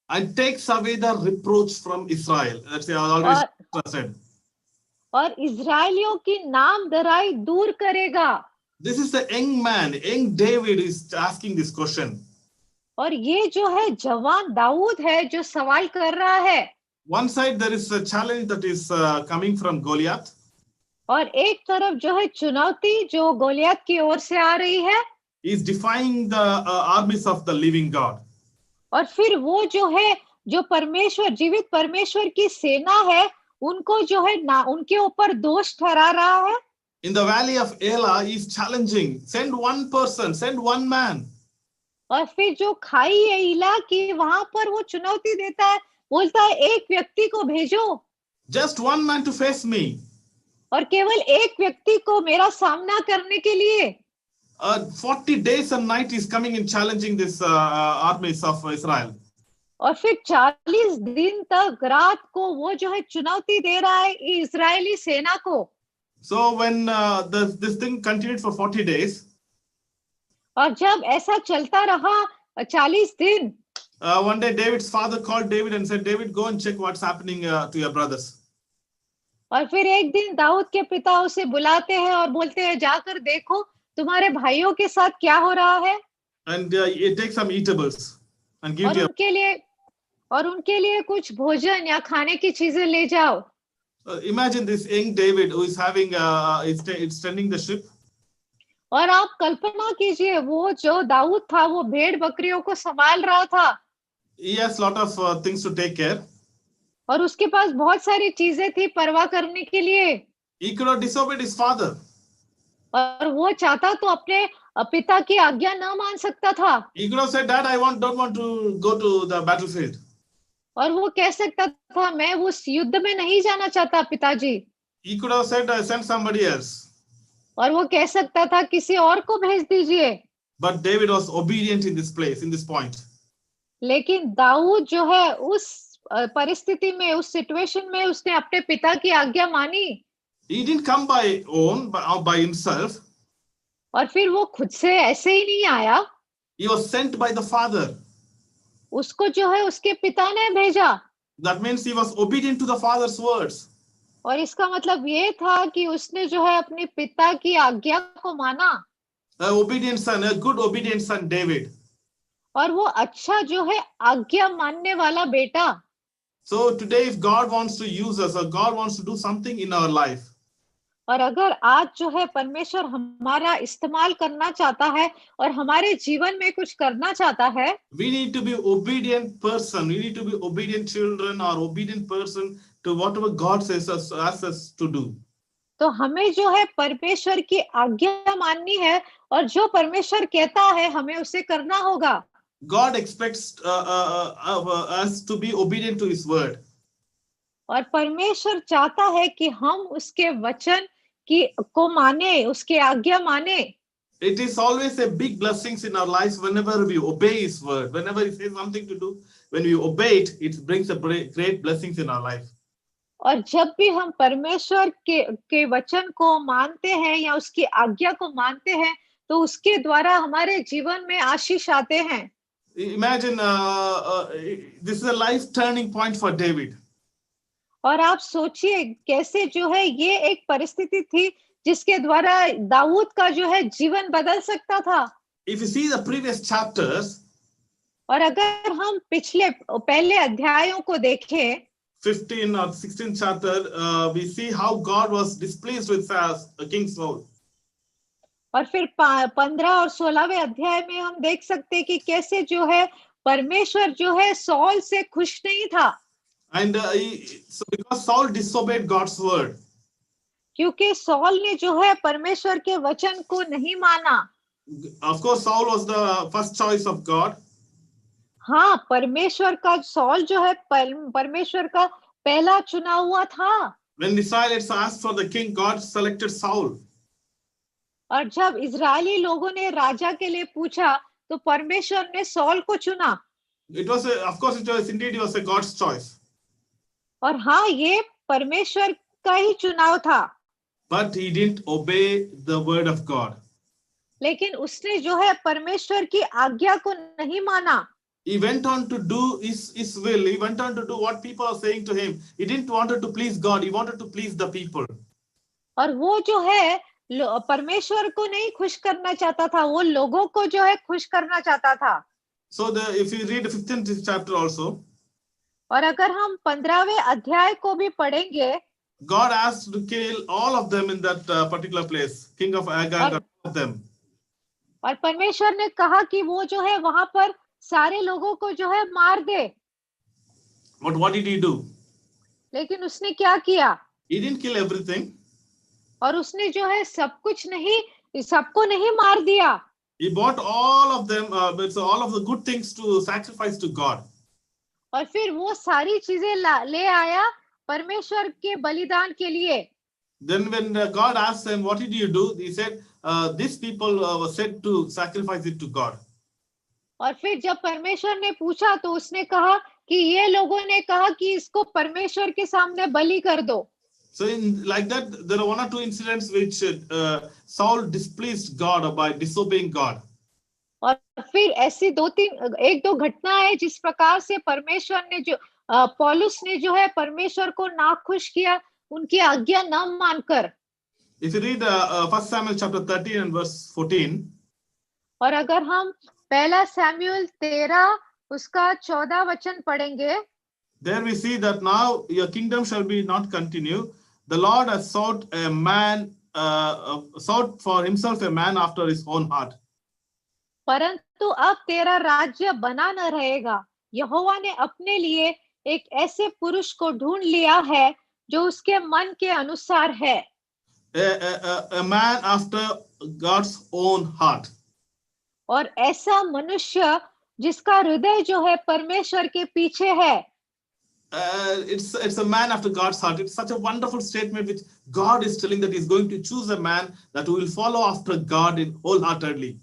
And takes away the reproach from Israel. That's I already said. और इजरायलियों की नामधराई दूर करेगा। This is the young man, young David is asking this question. और ये जो है जवान दाऊद है जो सवाल कर रहा है। One side there is a challenge that is coming from Goliath. और एक तरफ जो है चुनौती जो गोलियत की ओर से आ रही है। He is defying the armies of the living God. और फिर वो जो है जो परमेश्वर जीवित परमेश्वर की सेना है उनको जो है ना उनके ऊपर दोष ठहरा रहा है। In the valley of Elah, he is challenging. Send one person, send one man. और फिर जो खाई है इला की वहां पर वो चुनौती देता है, बोलता है एक व्यक्ति को भेजो। Just one man to face me. और केवल एक व्यक्ति को मेरा सामना करने के लिए। 40 days and night is coming and challenging this armies of Israel. और फिर 40 दिन तक रात को वो जो है चुनौती दे रहा है इजरायली सेना को। So when this thing continued for 40 days. और जब ऐसा चलता रहा 40 दिन। One day David's father called David and said, David, go and check what's happening to your brothers. और फिर एक दिन दाऊद के पिता उसे बुलाते हैं और बोलते हैं जाकर देखो तुम्हारे भाइयों के साथ क्या हो रहा है। And take some eatables and give और उनके लिए कुछ भोजन या खाने की चीजें ले जाओ। Imagine this young David who is having is tending the sheep. और आप कल्पना कीजिए, वो जो दाऊद था वो भेड़ बकरियों को संभाल रहा था He has lot of things to take care. और उसके पास बहुत सारी चीजें थी परवाह करने के लिए, He could have disobeyed his father. और वो चाहता तो अपने पिता की आज्ञा न मान सकता था, He could have said, Dad, don't want to go to the battlefield. और वो कह सकता था मैं उस युद्ध में नहीं जाना चाहता पिताजी, He could have said, send somebody else. और वो कह सकता था किसी और को भेज दीजिए। But David was obedient in this place, in this point. लेकिन दाऊद जो है उस परिस्थिति में, उस सिचुएशन में उसने अपने पिता की आज्ञा मानी। He didn't come by by himself. और फिर वो खुद से ऐसे ही नहीं आया, He was sent by the father. उसको जो है उसके पिता ने भेजा। That means he was obedient to the father's words. और इसका मतलब ये था कि उसने जो है अपने पिता की आज्ञा को माना। A obedient son, a good obedient son, David. और वो अच्छा जो है आज्ञा मानने वाला बेटा। So today, if God wants to use us or God wants to do something in our life, और अगर आज जो है परमेश्वर हमारा इस्तेमाल करना चाहता है और हमारे जीवन में कुछ करना चाहता है, we need to be obedient person. We need to be obedient children or obedient person to whatever God says asks us to do. तो हमें जो है परमेश्वर की आज्ञा माननी है और जो परमेश्वर कहता है हमें उसे करना होगा। God expects us to be obedient to His word. और परमेश्वर चाहता है कि हम उसके वचन को माने, उसके आज्ञा माने। It is always a big blessings in our lives whenever we obey His word. Whenever He says something to do, when we obey it, it brings a great blessings in our life. और जब भी हम परमेश्वर के वचन को मानते हैं या उसकी आज्ञा को मानते हैं तो उसके द्वारा हमारे जीवन में आशीष आते हैं। Imagine this is a life turning point for David. और आप सोचिए कैसे जो है ये एक परिस्थिति थी जिसके द्वारा दाऊद का जो है जीवन बदल सकता था। If you see the previous chapters, और अगर हम पहले अध्यायों को देखें, 15 or 16 chapter, we see how God was displeased with King Saul. और फिर 15 और 16वें अध्याय में हम देख सकते हैं कि कैसे जो है परमेश्वर जो है सौल से खुश नहीं था। And so because Saul disobeyed God's word. क्योंकि सौल ने जो है परमेश्वर के वचन को नहीं माना। Of course, Saul was the first choice of God. हाँ, परमेश्वर का सौल जो है परमेश्वर का पहला चुना हुआ था। When the Israelites asked for the king, God selected Saul. और जब इजरायली लोगों ने राजा के लिए पूछा तो परमेश्वर ने सौल को चुना। It was of course it was indeed it was a God's choice. और हाँ, ये परमेश्वर का ही चुनाव था। But he didn't obey the word of God. लेकिन उसने जो है परमेश्वर की आज्ञा को नहीं माना। He went on to do his will. He went on to do what people are saying to him. He didn't want to please God. He wanted to please the people. और वो जो है परमेश्वर को नहीं खुश करना चाहता था, वो लोगों को जो है खुश करना चाहता था। So if you read the 15th chapter also, और अगर हम 15वें अध्याय को भी पढ़ेंगे, God asked to kill all of them in that particular place. King of Agag, all of them. और परमेश्वर ने कहा कि वो जो है वहां पर सारे लोगों को जो है मार दे। But what did he do? लेकिन उसने क्या किया? He didn't kill everything. और उसने जो है सबको नहीं मार दिया। He bought all of them, all of the good things to sacrifice to God. और फिर वो सारी चीजें ले आया परमेश्वर के बलिदान के लिए। Then when God asked him, what did you do? He said, these people were said to sacrifice it to God. और फिर जब परमेश्वर ने पूछा तो उसने कहा कि ये लोगों ने कहा कि इसको परमेश्वर के सामने बलि कर दो। So like that, there are one or two incidents which Saul displeased God by disobeying God. और फिर ऐसी एक दो घटना है जिस प्रकार से परमेश्वर ने जो पौलुस ने जो है परमेश्वर को नाखुश किया उनकी आज्ञा न मानकर। If you read 1 Samuel chapter 13 and verse 14, और अगर हम पहला सैमुएल 13 उसका 14 वचन पढ़ेंगे, there we see that now your kingdom shall be not continue. The Lord has sought a man sought for himself a man after his own heart. परंतु अब तेरा राज्य बना न रहेगा। यहोवा ने अपने लिए एक ऐसे पुरुष को ढूंढ लिया है जो उसके मन के अनुसार है। A man after God's own heart. और ऐसा मनुष्य जिसका हृदय जो है परमेश्वर के पीछे है। It's a man after God's heart. It's such a wonderful statement which God is telling that He's going to choose a man that will follow after God in wholeheartedly.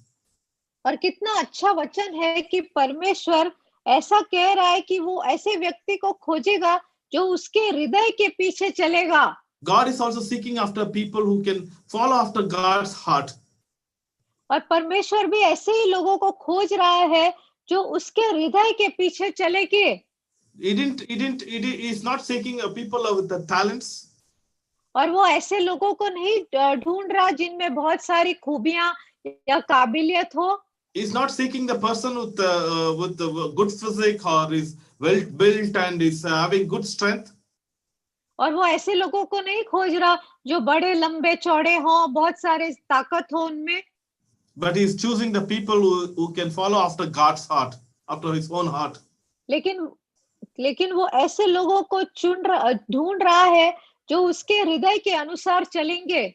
और कितना अच्छा वचन है कि परमेश्वर ऐसा कह रहा है कि वो ऐसे व्यक्ति को खोजेगा जो उसके हृदय के पीछे चलेगा। God is also seeking after people who can follow after God's heart. और परमेश्वर भी ऐसे ही लोगों को खोज रहा है जो उसके हृदय के पीछे चलेंगे। He is not seeking people with the talents. और वो ऐसे लोगों को नहीं ढूंढ रहा जिनमें बहुत सारी खूबियां या काबिलियत हो। He is not seeking the person with the good physique or is well built and is having good strength. और वो ऐसे लोगों को नहीं खोज रहा जो बड़े लंबे चौड़े हों, बहुत सारे ताकत हो उनमें। But he is choosing the people who can follow after God's heart, after his own heart. लेकिन वो ऐसे लोगों को ढूंढ रहा है जो उसके हृदय के अनुसार चलेंगे।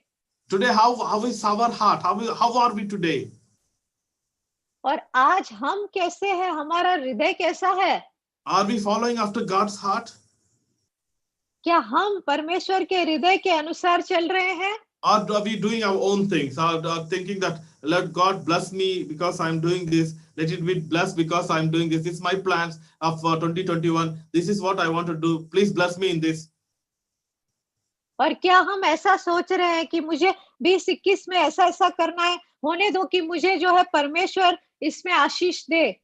Today, how is our heart? How are we today? और आज हम कैसे हैं? हमारा हृदय कैसा है? Are we following after God's heart? क्या हम परमेश्वर के हृदय के अनुसार चल रहे हैं? Or are we doing our own things? Or thinking that let God bless me because I'm doing this. Let it be blessed because I'm doing this. This is my plans of 2021. This is what I want to do. Please bless me in this. और क्या हम ऐसा सोच रहे हैं कि मुझे 2021 में ऐसा करना है, होने दो कि मुझे जो है परमेश्वर इसमें आशीष दे।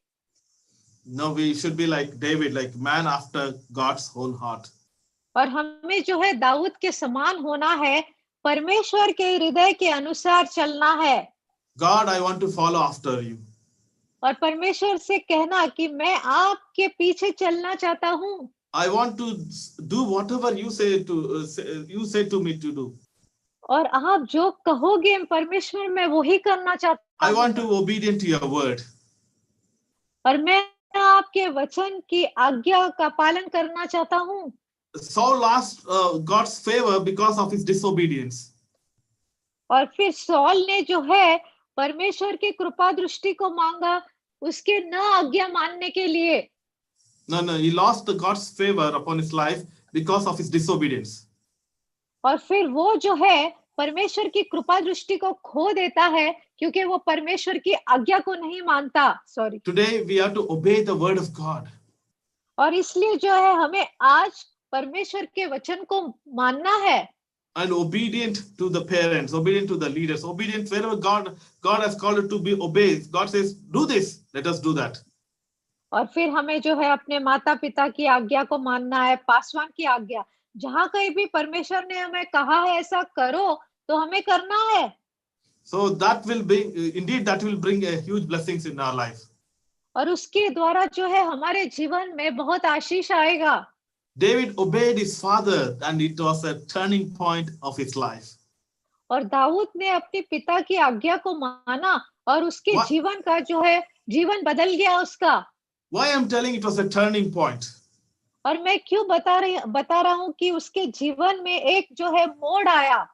No, we should be like David, like man after God's own heart. और हमें जो है दाऊद के समान होना है, परमेश्वर के हृदय के अनुसार चलना है। God, I want to follow after you. और परमेश्वर से कहना कि मैं आपके पीछे चलना चाहता हूँ। I want to do whatever you say to me to do. और आप जो कहोगे परमेश्वर मैं वही करना चाहता I हूँ। want to be obedient to your word. और मैं आपके वचन की आज्ञा का पालन करना चाहता हूँ। Saul lost God's favor because of his disobedience. और फिर सौल ने जो है परमेश्वर की कृपा दृष्टि को मांगा उसके न आज्ञा मानने के लिए। No, he lost God's favor upon his life because of his disobedience. और फिर वो जो है परमेश्वर की कृपा दृष्टि को खो देता है क्योंकि वो परमेश्वर की आज्ञा को नहीं मानता। Sorry. Today we have to obey the word of God. और इसलिए जो है हमें आज परमेश्वर के वचन को मानना है। And obedient to the parents, obedient to the leaders, obedient wherever God has called it to be obeyed. God says, do this, let us do that. और फिर हमें जो है अपने माता पिता की आज्ञा को मानना है, पासवान की आज्ञा। जहां कहीं भी परमेश्वर ने हमें कहा है ऐसा करो तो हमें करना है। So that will bring a huge blessings in our life. और उसके द्वारा जो है हमारे जीवन में बहुत आशीष आएगा। David obeyed his father and it was a turning point of his life. और दाऊद ने अपने पिता की आज्ञा को माना और उसके जीवन का जो है जीवन बदल गया उसका। Why I'm telling it was a turning point? और मैं क्यों बता रहा हूँ कि उसके जीवन में एक जो है मोड़ आया।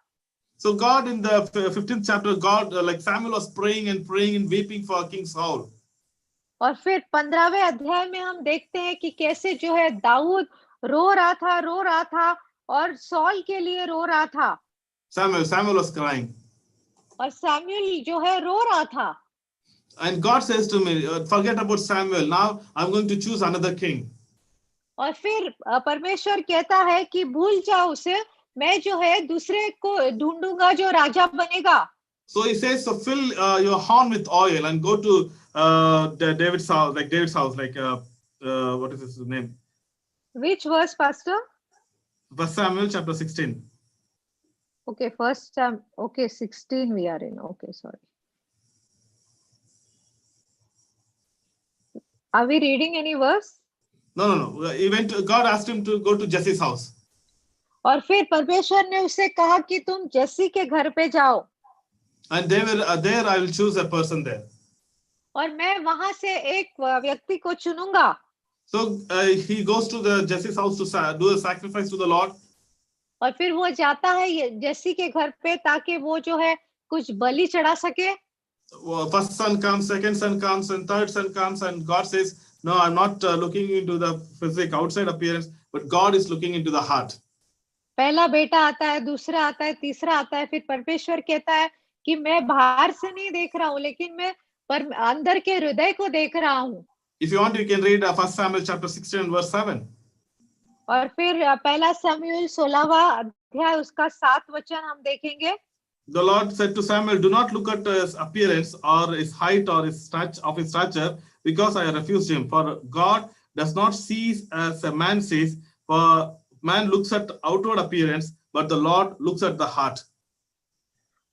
So God in the 15th chapter, God like Samuel was praying and weeping for King Saul. और फिर 15वें अध्याय में हम देखते हैं कि कैसे जो है दाऊद रो रहा था और सॉल के लिए रो रहा था। Samuel was crying. और सैमुअल जो है रो रहा था। And God says to me, forget about Samuel. Now I'm going to choose another king. और फिर परमेश्वर कहता है कि भूल जाओ उसे, मैं जो है दूसरे को ढूंढूंगा जो राजा बनेगा। So he says, so fill your horn with oil and go to David's house, what is his name? Which verse, Pastor? 1 Samuel chapter 16. Okay, 16 we are in. Okay, sorry. Are we reading any verse? No. God asked him to go to Jesse's house. और फिर परमेश्वर ने उससे कहा कि तुम जेसी के घर पे जाओ And there I will choose a person there. और मैं वहां से एक व्यक्ति को चुनूंगा. So he goes to the Jesse's house to do a sacrifice to the Lord. और फिर वो जाता है जेसी के घर पे ताकि वो जो है कुछ बलि चढ़ा सके. First son comes, second son comes, and third son comes, and God says, "No, I'm not looking into the physical outside appearance, but God is looking into the heart." पहला बेटा आता है, दूसरा आता है, तीसरा आता है. फिर परमेश्वर कहता है कि मैं बाहर से नहीं देख रहा हूँ, लेकिन मैं अंदर के हृदय को देख रहा हूँ. If you want, you can read 1 Samuel chapter 16 and verse 7. और फिर पहला शमूएल 16वां अध्याय उसका 7 वचन हम देखेंगे. The Lord said to Samuel, "Do not look at his appearance or his height or his stature, because I refused him. For God does not see as a man sees, for man looks at outward appearance, but the Lord looks at the heart."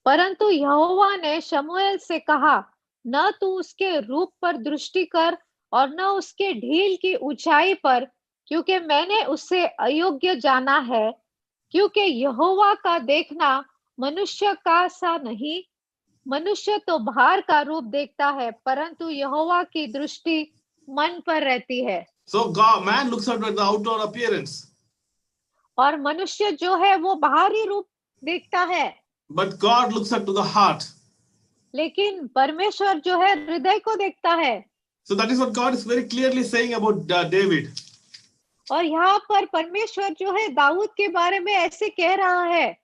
परंतु यहोवा ने शमूएल से कहा, न तू उसके रूप पर दृष्टि कर और न उसके ढील की ऊंचाई पर, क्योंकि मैंने उसे अयोग्य जाना है. क्योंकि यहोवा का देखना मनुष्य का सा नहीं. मनुष्य तो बाहर का रूप देखता है, परंतु यहोवा की दृष्टि मन पर रहती है. So man looks at the outward appearance. और मनुष्य जो है वो बाहरी रूप देखता है. But God looks at to the heart. लेकिन परमेश्वर जो है हृदय को देखता है. So that is what God is very clearly saying about David. और यहाँ पर परमेश्वर जो है दाऊद के बारे में ऐसे कह रहा है.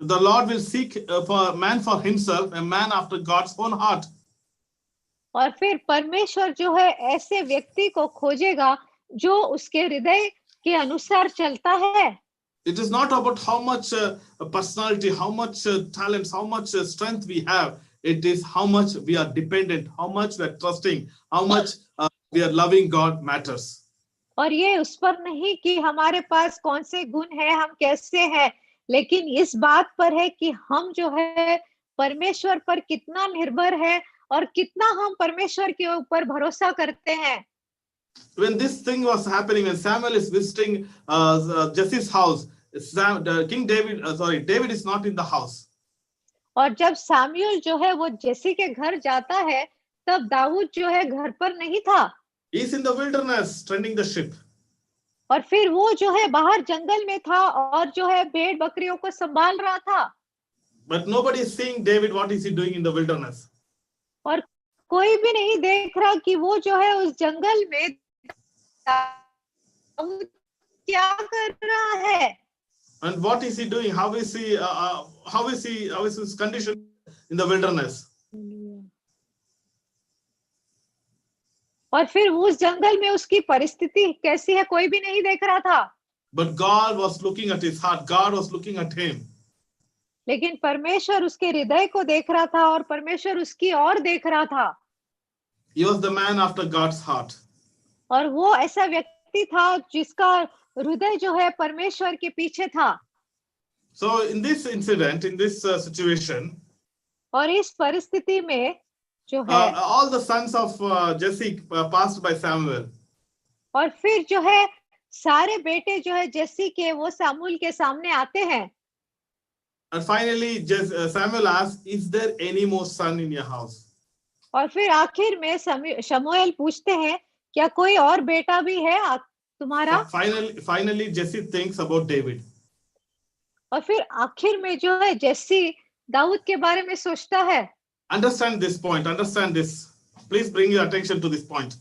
The Lord will seek for man for himself, a man after God's own heart. और फिर परमेश्वर जो है ऐसे व्यक्ति को खोजेगा जो उसके हृदय के अनुसार चलता है. It is not about how much personality, how much talents, how much strength we have. It is how much we are dependent, how much we are trusting, how much we are loving God matters. और ये उस पर नहीं कि हमारे पास कौन से गुण है, हम कैसे हैं, लेकिन इस बात पर है कि हम जो है परमेश्वर पर कितना निर्भर है और कितना हम परमेश्वर के ऊपर भरोसा करते हैं. When this thing was happening, when Samuel is visiting Jesse's house, David is not in the house. और जब सामुएल जो है वो जेसी के घर जाता है, तब दाऊद जो है घर पर नहीं था. He is in the wilderness tending the sheep. और फिर वो जो है बाहर जंगल में था और जो है भेड़ बकरियों को संभाल रहा था. But nobody is seeing David, what is he doing in the wilderness? और कोई भी नहीं देख रहा कि वो जो है उस जंगल में क्या कर रहा है. And what is he doing? How is his condition in the wilderness? और फिर उस जंगल में उसकी परिस्थिति कैसी है कोई भी नहीं देख रहा था. But God was looking at his heart. God was looking at him. लेकिन परमेश्वर उसके हृदय को देख रहा था और परमेश्वर उसकी ओर देख रहा था. He was the man after God's heart. और वो ऐसा व्यक्ति था जिसका हृदय जो है परमेश्वर के पीछे था. So in this incident, in this situation, और इस परिस्थिति में जो है all the sons of Jesse passed by Samuel. और फिर जो है सारे बेटे जो है जेसी के वो सामुएल के सामने आते हैं. And finally Samuel asked, "Is there any more son in your house?" और फिर आखिर में शमूएल पूछते हैं, क्या कोई और बेटा भी है तुम्हारा? Finally Jesse thinks about David. और फिर आखिर में जो है जेसी दाऊद के बारे में सोचता है. Understand this point. Understand this. Please bring your attention to this point.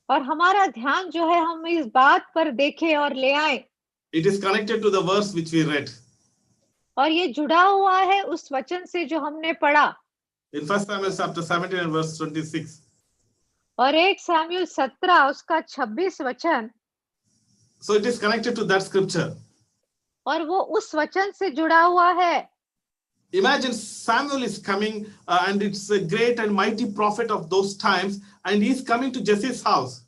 और हमारा ध्यान जो है हम इस बात पर देखें और ले आए. It is connected to the verse which we read. और ये जुड़ा हुआ है उस वचन से जो हमने पढ़ा. In 1 Samuel chapter 17 and verse 26. और 1 सामुएल 17 उसका 26 वचन. So it is connected to that scripture. और वो उस वचन से जुड़ा हुआ है. Imagine Samuel is coming and it's a great and mighty prophet of those times and he is coming to Jesse's house.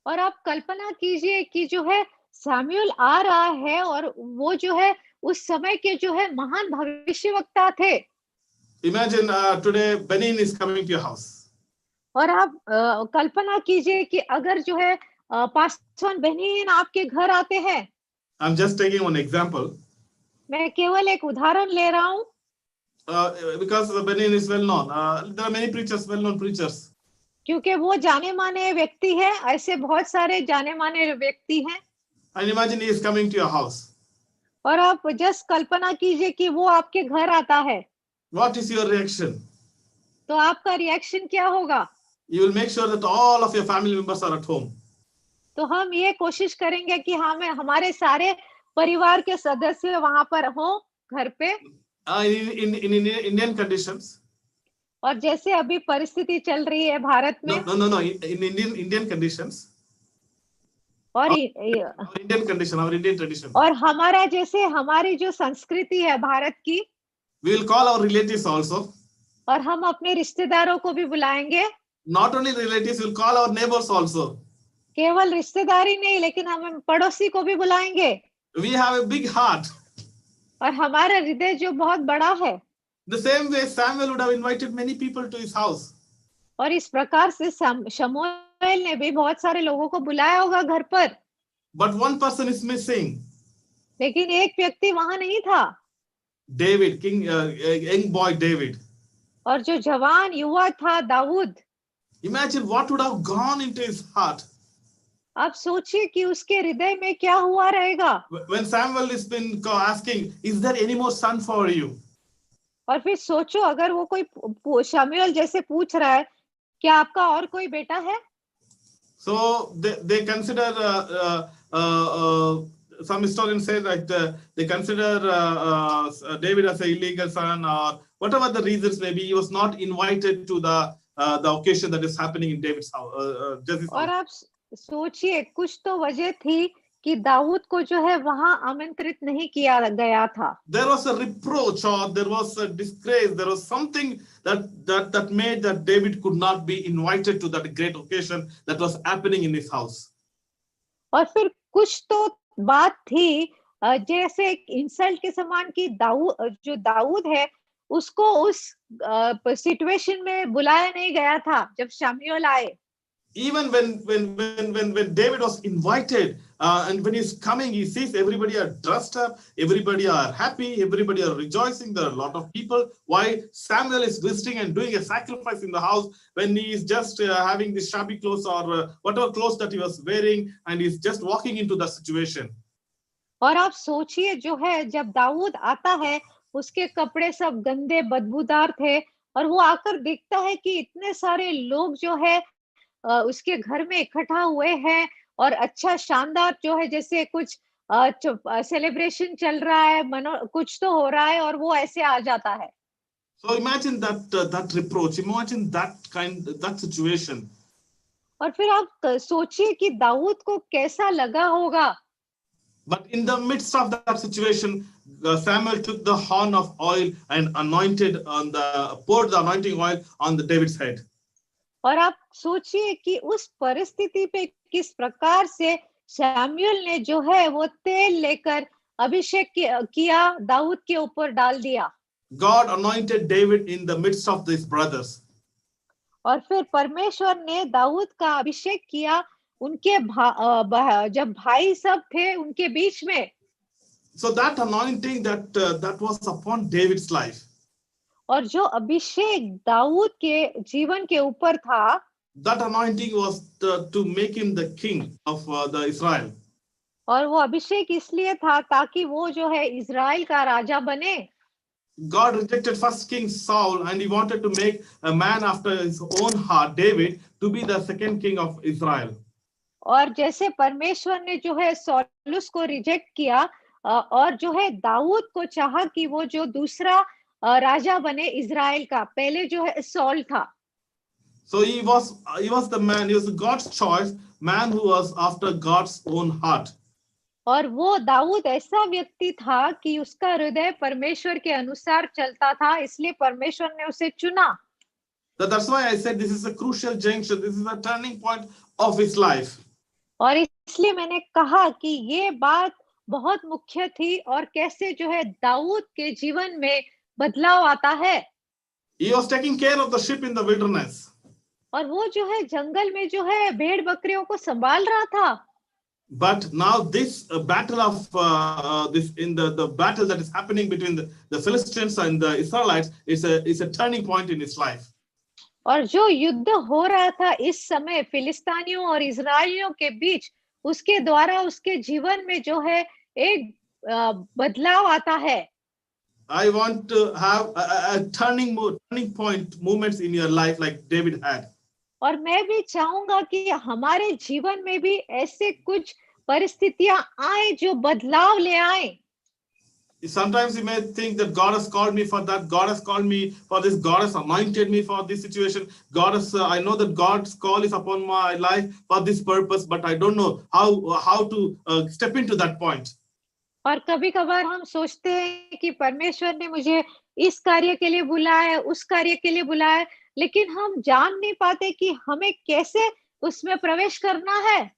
और आप कल्पना कीजिए कि जो है सामुएल आ रहा है और वो जो है उस समय के जो है महान भविष्यवक्ता थे. Imagine today Benin is coming to your house. और आप कल्पना कीजिए कि अगर जो है पास्टर बेनिन आपके घर आते हैं. I'm just taking one example. मैं केवल एक उदाहरण ले रहा हूँ, Because Benin is well known. There are many preachers, well-known preachers. क्योंकि वो जाने माने व्यक्ति है, ऐसे बहुत सारे जाने माने व्यक्ति हैं। And imagine he is coming to your house. और आप जस्ट कल्पना कीजिए कि वो आपके घर आता है, What is your reaction? तो आपका रिएक्शन क्या होगा? You will make sure that all of your family members are at home. तो हम ये कोशिश करेंगे कि हमारे सारे परिवार के सदस्य वहां पर हो घर पे। In Indian conditions. और जैसे अभी परिस्थिति चल रही है भारत में, No. In Indian conditions. और Our Indian tradition. और हमारा जैसे हमारी जो संस्कृति है भारत की, We will call our relatives also. और हम अपने रिश्तेदारों को भी बुलाएंगे। Not only relatives, we will call our neighbors also. केवल रिश्तेदारी नहीं, लेकिन हम पड़ोसी को भी बुलाएंगे। We have a big heart. और हमारा हृदय जो बहुत बड़ा है। The same way Samuel would have invited many people to his house. और इस प्रकार से शमूएल ने भी बहुत सारे लोगों को बुलाया होगा घर पर। But one person is missing. लेकिन एक व्यक्ति वहां नहीं था। David, young boy David. और जो जवान युवा था Dawood. Imagine what would have gone into his heart. आप सोचिए कि उसके हृदय में क्या हुआ रहेगा। When Samuel has been asking, is there any more son for you? और फिर सोचो, अगर वो कोई शमूएल जैसे पूछ रहा है, क्या आपका और कोई बेटा है? So they consider some historians say that they consider David as an illegal son, or whatever the reasons may be. He was not invited to the occasion that is happening in David's house. और आप सोचिए, कुछ तो वजह थी कि दाऊद को जो है वहां आमंत्रित नहीं किया गया था। There was a reproach, or there was a disgrace. There was something that made that David could not be invited to that great occasion that was happening in his house. और फिर कुछ तो बात थी, जैसे एक इंसल्ट के समान कि दाऊद है, उसको उस सिचुएशन में बुलाया नहीं गया था जब शमूएल आए। Even when David was invited, and when he's coming, he sees everybody are dressed up, everybody are happy, everybody are rejoicing. There are a lot of people. Why Samuel is visiting and doing a sacrifice in the house when he is just having these shabby clothes, or whatever clothes that he was wearing, and he's just walking into the situation. और आप सोचिए, जो है जब दाऊद आता है, उसके कपड़े सब गंदे बदबूदार थे, और वो आकर देखता है कि इतने सारे लोग जो है उसके घर में इकट्ठा हुए हैं, और अच्छा शानदार जो है जैसे कुछ सेलिब्रेशन चल रहा है, कुछ तो हो रहा है, और वो ऐसे आ जाता है। So imagine that reproach, imagine that situation. और फिर आप सोचिए कि दाऊद को कैसा लगा होगा। But in the midst of that situation, Samuel took the horn of oil and poured the anointing oil on David's head. और आप सोचिए कि उस परिस्थिति पे किस प्रकार से शमूएल ने जो है वो तेल लेकर अभिषेक किया, दाऊद के ऊपर डाल दिया। God anointed David in the midst of his brothers. और फिर परमेश्वर ने दाऊद का अभिषेक किया उनके जब भाई सब थे उनके बीच में। So that anointing that was upon David's life. और जो अभिषेक दाऊद के जीवन के ऊपर था, that anointing was to make him the king of the Israel. और वो अभिषेक इसलिए था ताकि वो जो है इजराइल का राजा बने। God rejected first king Saul, and he wanted to make a man after his own heart, David, to be the second king of Israel. और जैसे परमेश्वर ने जो है सौलुस को रिजेक्ट किया, और जो है दाऊद को चाहा कि वो जो दूसरा राजा बने इजराइल का, पहले जो है सॉल था। So he was the man, he was God's choice, man who was after God's own heart. और वो दाऊद ऐसा व्यक्ति था कि उसका हृदय परमेश्वर के अनुसार चलता था, इसलिए परमेश्वर ने उसे चुना। So that's why I said this is a crucial junction, this is a turning point of his life. और इसलिए मैंने कहा कि ये बात बहुत मुख्य थी, और कैसे जो है दाऊद के जीवन में बदलाव आता है। He was taking care of the sheep in the wilderness. और वो जो है जंगल में जो है भेड़ बकरियों को संभाल रहा था। But now this battle of this in the battle that is happening between the Philistines and the Israelites is a turning point in his life. और जो युद्ध हो रहा था इस समय फिलिस्तीनियों और इजरायलियों के बीच, उसके द्वारा उसके जीवन में जो है एक बदलाव आता है. I want to have a turning point moments in your life like David had. और मैं भी चाहूंगा कि हमारे जीवन में भी ऐसे कुछ परिस्थितियां आए जो बदलाव ले आए. Sometimes you may think that God has called me for that, God has called me for this, God has anointed me for this situation, God has I know that God's call is upon my life for this purpose, but I don't know how to step into that point. और कभी कभार हम सोचते हैं कि परमेश्वर ने मुझे इस कार्य के लिए बुलाया है, उस कार्य के लिए बुलाया है, लेकिन हम जान नहीं पाते कि हमें कैसे उसमें प्रवेश करना है.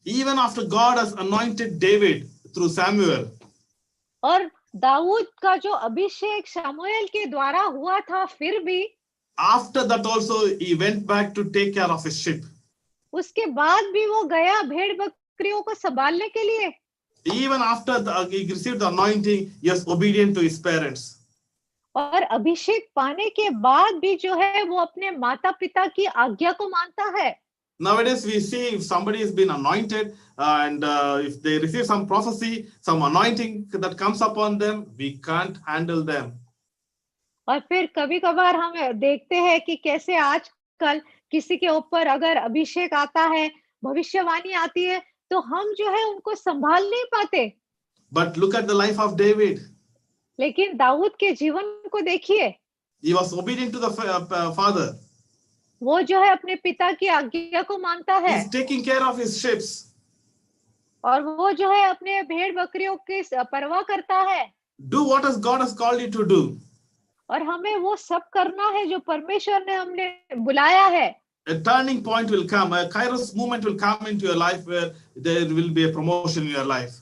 Even after God has anointed David through Samuel, और दाऊद का जो अभिषेक शमूएल के द्वारा हुआ था, फिर भी after that also he went back to take care of his sheep. उसके बाद भी वो गया भेड़ बकरियों को संभालने के लिए. Even after he received the anointing, he was obedient to his parents. और अभिषेक पाने के बाद भी जो है वो अपने माता पिता की आज्ञा को मानता है. Nowadays we see if somebody has been anointed and if they receive some prophecy, some anointing that comes upon them, we can't handle them. और फिर कभी कभार हम देखते हैं कि कैसे आजकल किसी के ऊपर अगर अभिषेक आता है, भविष्यवाणी आती है, तो हम जो है उनको संभाल नहीं पाते. But look at the life of David. लेकिन दाऊद के जीवन को देखिए. He was obedient to the father. वो जो है अपने पिता की आज्ञा को मानता है. He's taking care of his sheep. और वो जो है अपने भेड़ बकरियों की परवाह करता है. Do what God has called you to do. और हमें वो सब करना है जो परमेश्वर ने हमने बुलाया है. A turning point will come, a kairos moment will come into your life where there will be a promotion in your life.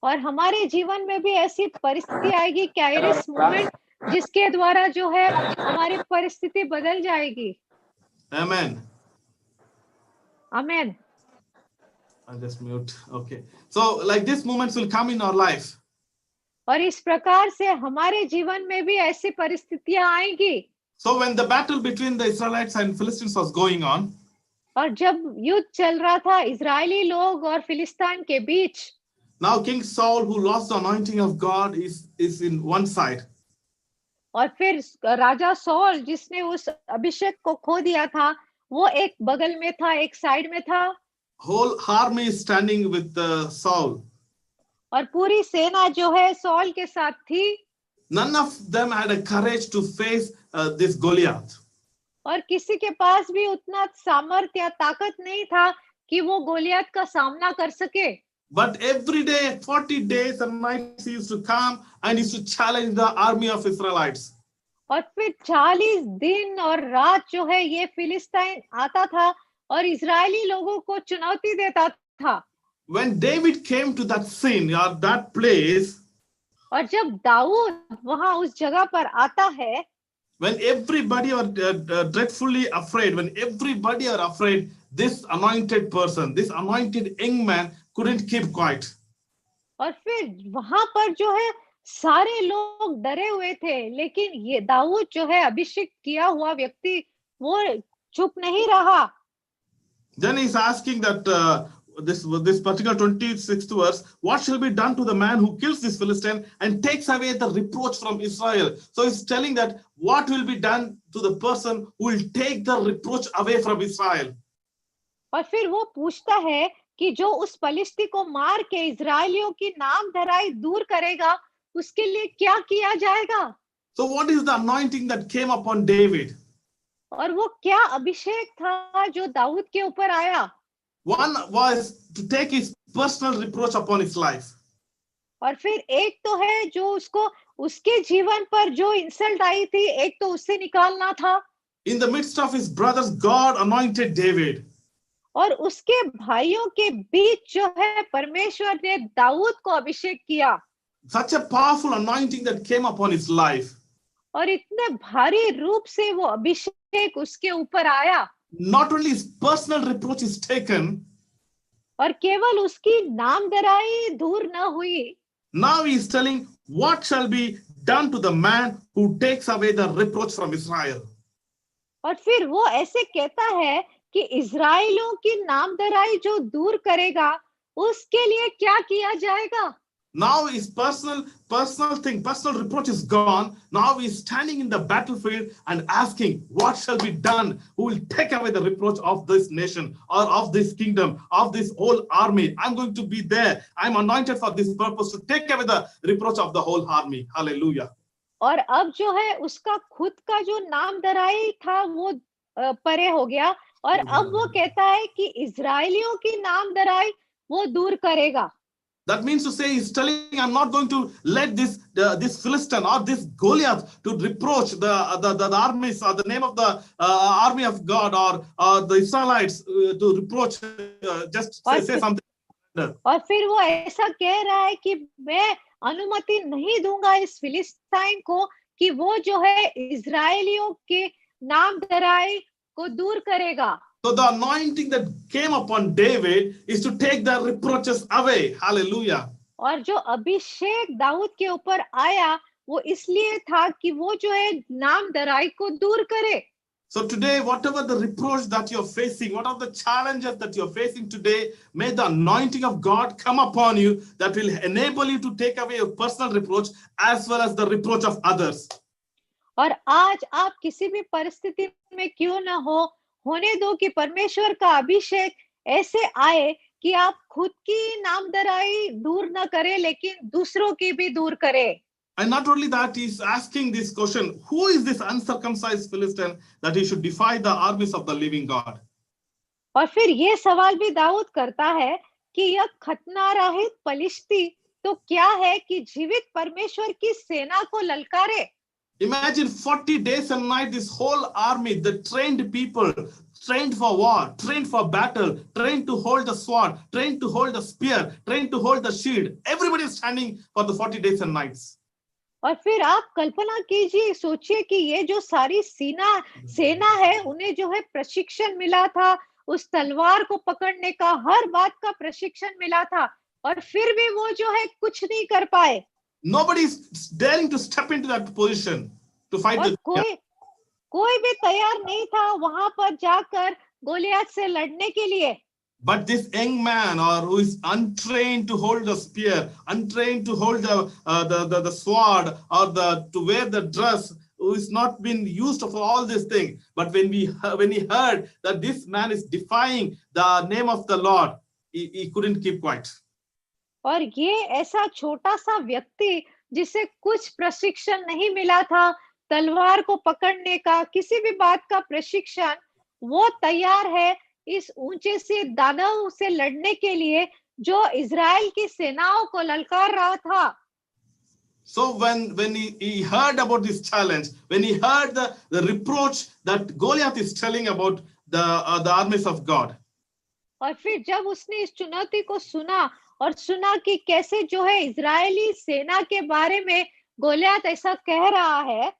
और हमारे जीवन में भी ऐसी परिस्थिति आएगी, काइरोस मोमेंट, जिसके द्वारा जो है हमारी परिस्थिति बदल जाएगी. Amen. Amen. I'll just mute. Okay. So like these moments will come in our life. और इस प्रकार से हमारे जीवन में भी ऐसी परिस्थितियां आएंगी. So when the battle between the Israelites and Philistines was going on, और जब युद्ध चल रहा था इजरायली लोग और फिलिस्तीन के बीच, now King Saul, who lost the anointing of God, is in one side. और फिर राजा सौल जिसने उस अभिषेक को खो दिया था, वो एक बगल में था, एक साइड में था. Whole army is standing with Saul. और पूरी सेना जो है सौल के साथ थी. None of them had a courage to face this Goliath. और किसी के पास भी उतना सामर्थ्य या ताकत नहीं था कि वो गोलियत का सामना कर सके. But every day, 40 days and nights, he used to come and he used to challenge the army of Israelites. और फिर 40 दिन और रात जो है ये फिलिस्तीन आता था और इजरायली लोगों को चुनौती देता था. When David came to that scene or that place, और जब दाऊद वहां उस जगह पर आता है, when everybody are dreadfully afraid, when everybody are afraid, this anointed person, this anointed young man couldn't keep quiet. और फिर वहां पर जो है सारे लोग डरे हुए थे, लेकिन ये दाऊद जो है अभिषेक किया हुआ व्यक्ति, वो चुप नहीं रहा. Then he's asking that this particular 26th verse, what shall be done to the man who kills this Philistine and takes away the reproach from Israel? So he's telling that what will be done to the person who will take the reproach away from Israel. और फिर वो पूछता है कि जो उस फलिस्ती को मार के इजरायलियों की नाम धराई दूर करेगा, उसके लिए क्या किया जाएगा? So what is the anointing that came upon David? और वो क्या अभिषेक था जो दाऊद के ऊपर आया? One was to take his personal reproach upon his life. और फिर एक तो है जो उसको उसके जीवन पर जो इंसल्ट आई थी, एक तो उससे निकालना था. In the midst of his brothers, God anointed David. और उसके भाइयों के बीच जो है परमेश्वर ने दाऊद को अभिषेक किया. Such a powerful anointing that came upon his life. और इतने भारी रूप से वो अभिषेक उसके ऊपर आया. Not only his personal reproach is taken, और केवल उसकी नामधराई दूर न हुई, Now he is telling what shall be done to the man who takes away the reproach from Israel. और फिर वो ऐसे कहता है कि इज़राइलियों की नामधराई जो दूर करेगा, उसके लिए क्या किया जाएगा? Now his personal reproach is gone. Now he is standing in the battlefield and asking, what shall be done? Who will take away the reproach of this nation or of this kingdom, of this whole army? I'm going to be there. I'm anointed for this purpose, to take away the reproach of the whole army. Hallelujah. और अब जो है उसका खुद का जो नामधराई था वो परे हो गया, और अब वो कहता है कि इज़राइलियों की नामधराई वो दूर करेगा. That means to say, he's telling, I'm not going to let this Philistine or this Goliath to reproach the armies or the name of the army of God or the Israelites to reproach, just say something. और फिर वो ऐसा कह रहा है कि मैं अनुमति नहीं दूंगा इस फिलिस्तीन को कि वो जो है इज़राइलियों के नामधराई को दूर करेगा. So the anointing that came upon David is to take the reproaches away. Hallelujah. और जो अभिषेक दाऊद के ऊपर आया वो इसलिए था कि वो जो है नामधराई को दूर करे. So today, whatever the reproach that you're facing, what are the challenges that you're facing today, may the anointing of God come upon you that will enable you to take away your personal reproach as well as the reproach of others. और आज आप किसी भी परिस्थिति में क्यों ना होने दो कि परमेश्वर का अभिषेक ऐसे आए कि आप खुद की नामधराई दूर न करें लेकिन दूसरों की भी दूर करें. And not only that, he's asking this question, who is this uncircumcised Philistine that he should defy the armies of the living God? और फिर ये सवाल भी दाऊद करता है कि यह खतना रहित पलिश्ती तो क्या है कि जीवित परमेश्वर की सेना को ललकारे. Imagine 40 days and nights, this whole army, the trained people, trained for war, trained for battle, trained to hold the sword, trained to hold the spear, trained to hold the shield. Everybody is standing for the 40 days and nights. और फिर आप कल्पना कीजिए, सोचिए कि ये जो सारी सेना है, उन्हें जो है प्रशिक्षण मिला था, उस तलवार को पकड़ने का हर बात का प्रशिक्षण मिला था, और फिर भी वो जो है कुछ नहीं कर पाए. Nobody is daring to step into that position to fight the कोई भी तैयार नहीं था वहां पर जाकर गोलियत से लड़ने के लिए. But this young man, or who is untrained to hold the spear, untrained to hold the sword, or to wear the dress, who is not been used for all these things, but when he heard that this man is defying the name of the Lord, he couldn't keep quiet. और ये ऐसा छोटा सा व्यक्ति जिसे कुछ प्रशिक्षण नहीं मिला था तलवार को पकड़ने का, किसी भी बात का प्रशिक्षण, वो तैयार है इस ऊंचे से दानव से लड़ने के लिए जो इज़राइल की सेनाओं को ललकार रहा था. So when he heard about this challenge, when he heard the reproach that Goliath is telling about the armies of God, और फिर जब उसने इस चुनौती को सुना और सुना कि कैसे जो है इज़राइली सेना के बारे में गोलियत ऐसा कह रहा है,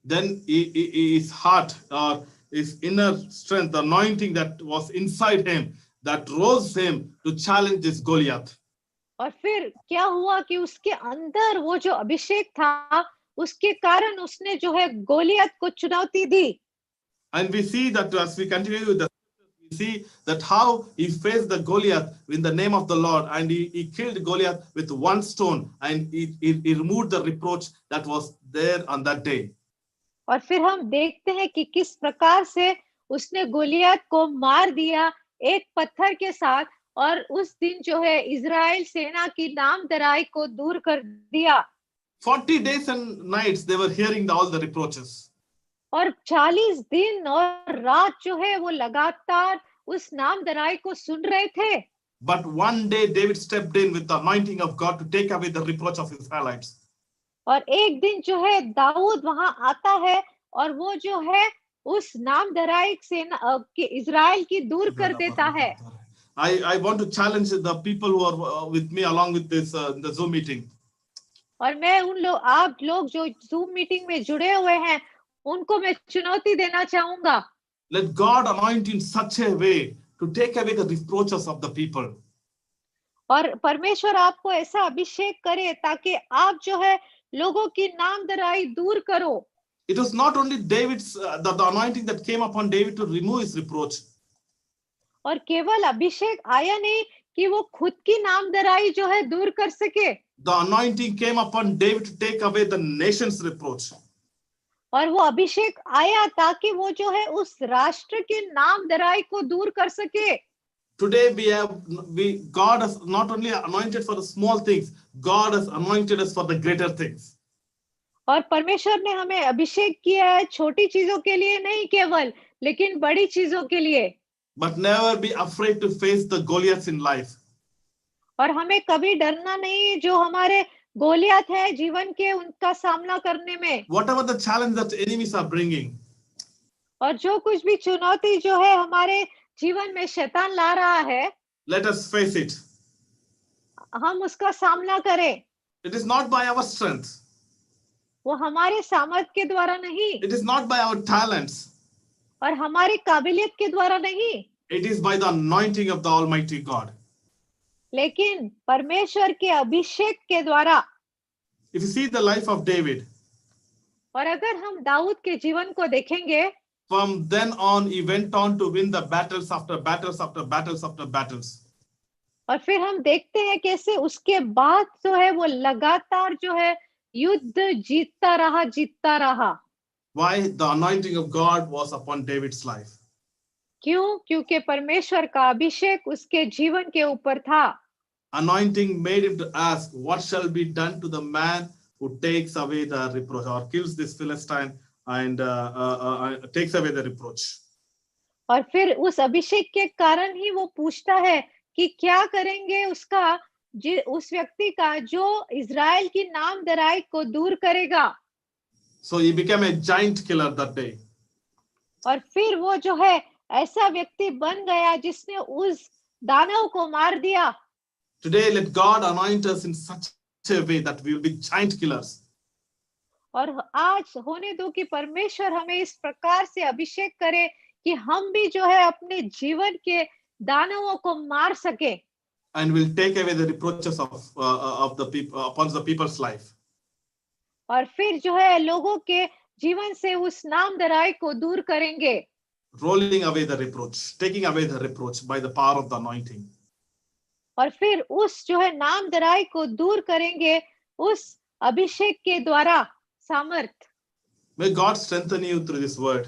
then his heart or his inner strength, the anointing that was inside him, that rose him to challenge this Goliath. और फिर क्या हुआ कि उसके अंदर वो जो अभिषेक था, उसके कारण उसने जो है गोलियत को चुनौती दी. And we see that as we continue with we see that how he faced the Goliath in the name of the Lord, and he killed Goliath with one stone, and he removed the reproach that was there on that day. और फिर हम देखते हैं कि किस प्रकार से उसने गोलियत को मार दिया एक पत्थर के साथ, और उस दिन जो है इज़राइल सेना की नामधराई को दूर कर दिया. 40 days and nights they were hearing all the reproaches. और 40 दिन और रात जो है वो लगातार उस नामधराई को सुन रहे थे. But one day David stepped in with the anointing of God to take away the reproach of Israelites. और एक दिन जो है दाऊद वहां आता है और वो जो है उस नामधराई सेना के इज़राइल की दूर कर देता है. I want to challenge the people who are with me along with this the Zoom meeting. और मैं आप लोग जो Zoom मीटिंग में जुड़े हुए हैं उनको मैं चुनौती देना चाहूंगा. Let God anoint in such a way to take away the reproaches of the people. और परमेश्वर आपको ऐसा अभिषेक करे ताकि आप जो है लोगों की नामधराई दूर करो। It was not only David's the anointing that came upon David to remove his reproach. और केवल अभिषेक आया नहीं कि वो खुद की नामधराई जो है दूर कर सके, The anointing came upon David to take away the nation's reproach. और वो अभिषेक आया ताकि वो जो है उस राष्ट्र की नामधराई को दूर कर सके। Today God has not only anointed for the small things, God has anointed us for the greater things. और परमेश्वर ने हमें अभिषेक किया है छोटी चीजों के लिए नहीं केवल, लेकिन बड़ी चीजों के लिए। But never be afraid to face the Goliaths in life. और हमें कभी डरना नहीं जो हमारे गोलियत है जीवन के, उनका सामना करने में। Whatever the challenge that enemies are bringing, और जो कुछ भी चुनौती जो है हमारे जीवन में शैतान ला रहा है, let us face it. हम उसका सामना करें। It is not by our strength. वो हमारे सामर्थ के द्वारा नहीं, It is not by our talents. और हमारी काबिलियत के द्वारा नहीं, It is by the anointing of the Almighty God. लेकिन परमेश्वर के अभिषेक के द्वारा। If you see the life of David, और अगर हम दाऊद के जीवन को देखेंगे, from then on he went on to win the battles after battles after battles after battles. और फिर हम देखते हैं कैसे उसके बाद जो है वो लगातार जो है युद्ध जीतता रहा। Why? The anointing of God was upon David's life. क्यों? क्योंकि परमेश्वर का अभिषेक उसके जीवन के ऊपर था। Anointing made him to ask, what shall be done to the man who takes away the reproach or kills this Philistine and takes away the reproach. और फिर उस अभिषेक के कारण ही वो पूछता है कि क्या करेंगे उस व्यक्ति का जो इज़राइल की नामधराई को दूर करेगा। So he became a giant killer that day. और फिर वो जो है ऐसा व्यक्ति बन गया जिसने उस दानव को मार दिया। Today let God anoint us in such a way that we will be giant killers. और आज होने दो कि परमेश्वर हमें इस प्रकार से अभिषेक करे कि हम भी जो है अपने जीवन के दानवों को मार सके। And will take away the reproaches of the people upon the people's life. और फिर जो है लोगों के जीवन से उस नामधराई को दूर करेंगे। Rolling away the reproach, taking away the reproach by the power of the anointing. और फिर उस जो है नामधराई को दूर करेंगे उस अभिषेक के द्वारा सामर्थ। May God strengthen you through this word.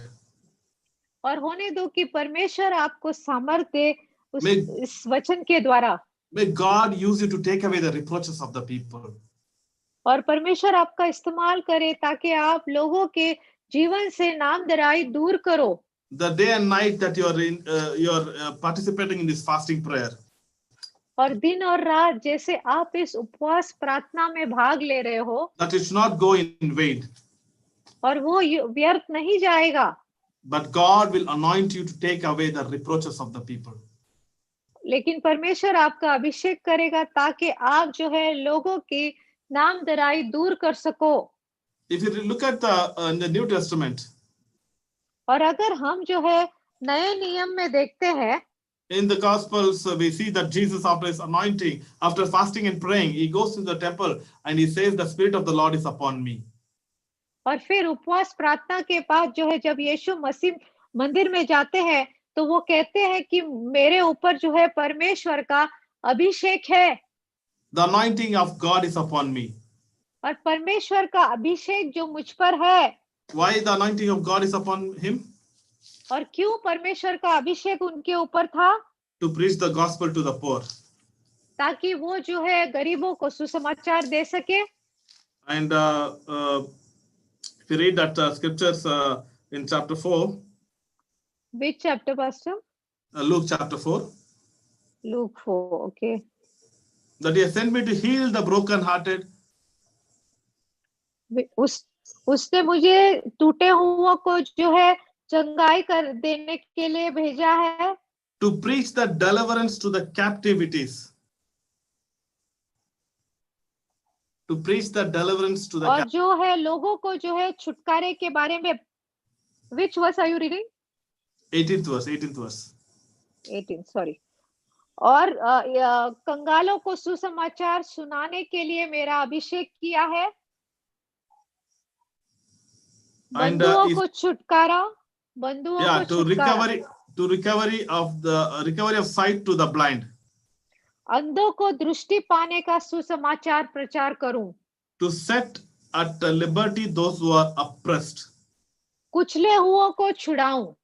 और होने दो कि परमेश्वर आपको सामर्थ दे इस वचन के द्वारा। May God use you to take away the reproaches of the people. और परमेश्वर आपका इस्तेमाल करे ताकि आप लोगों के जीवन से नामधराई दूर करो। The day and night that you're participating in this fasting prayer. और दिन और रात जैसे आप इस उपवास प्रार्थना में भाग ले रहे हो, that it should not go in vain. और वो व्यर्थ नहीं जाएगा। But God will anoint you to take away the reproaches of the people. लेकिन परमेश्वर आपका अभिषेक करेगा ताकि आप जो है लोगों की नामधराई दूर कर सको। If you look at in the New Testament, और अगर हम जो है नए नियम में देखते हैं, in the Gospels we see that Jesus, after his anointing, after fasting and praying, he goes to the temple and he says, the Spirit of the Lord is upon me. और फिर उपवास प्रार्थना के बाद जो है जब यीशु मसीह मंदिर में जाते हैं तो वो कहते हैं कि मेरे ऊपर जो है परमेश्वर का अभिषेक है। The anointing of God is upon me. और परमेश्वर का अभिषेक जो मुझ पर है। Why the anointing of God is upon him? और क्यों परमेश्वर का अभिषेक उनके ऊपर था? To preach the gospel to the poor. ताकि वो जो है गरीबों को सुसमाचार दे सके। And if you read that scriptures in chapter 4. Which chapter, Pastor? Luke chapter 4. Luke 4, okay. That he has sent me to heal the broken-hearted. उसने मुझे टूटे हुओं को जो है चंगाई कर देने के लिए भेजा है। To preach the deliverance to the captivities. To preach the deliverance to the और जो है लोगों को जो है छुटकारे के बारे में। Which verse are you reading? 18th verse. 18th, sorry. और कंगालों को सुसमाचार सुनाने के लिए मेरा अभिषेक किया है। And बंधुओं को छुटकारा, बंधुओं yeah, को छुटकारा, to recovery of sight to the blind, अंधों को दृष्टि पाने का सुसमाचार प्रचार करूं, to set at liberty those who are oppressed. कुचले हुओं को छुड़ाऊं।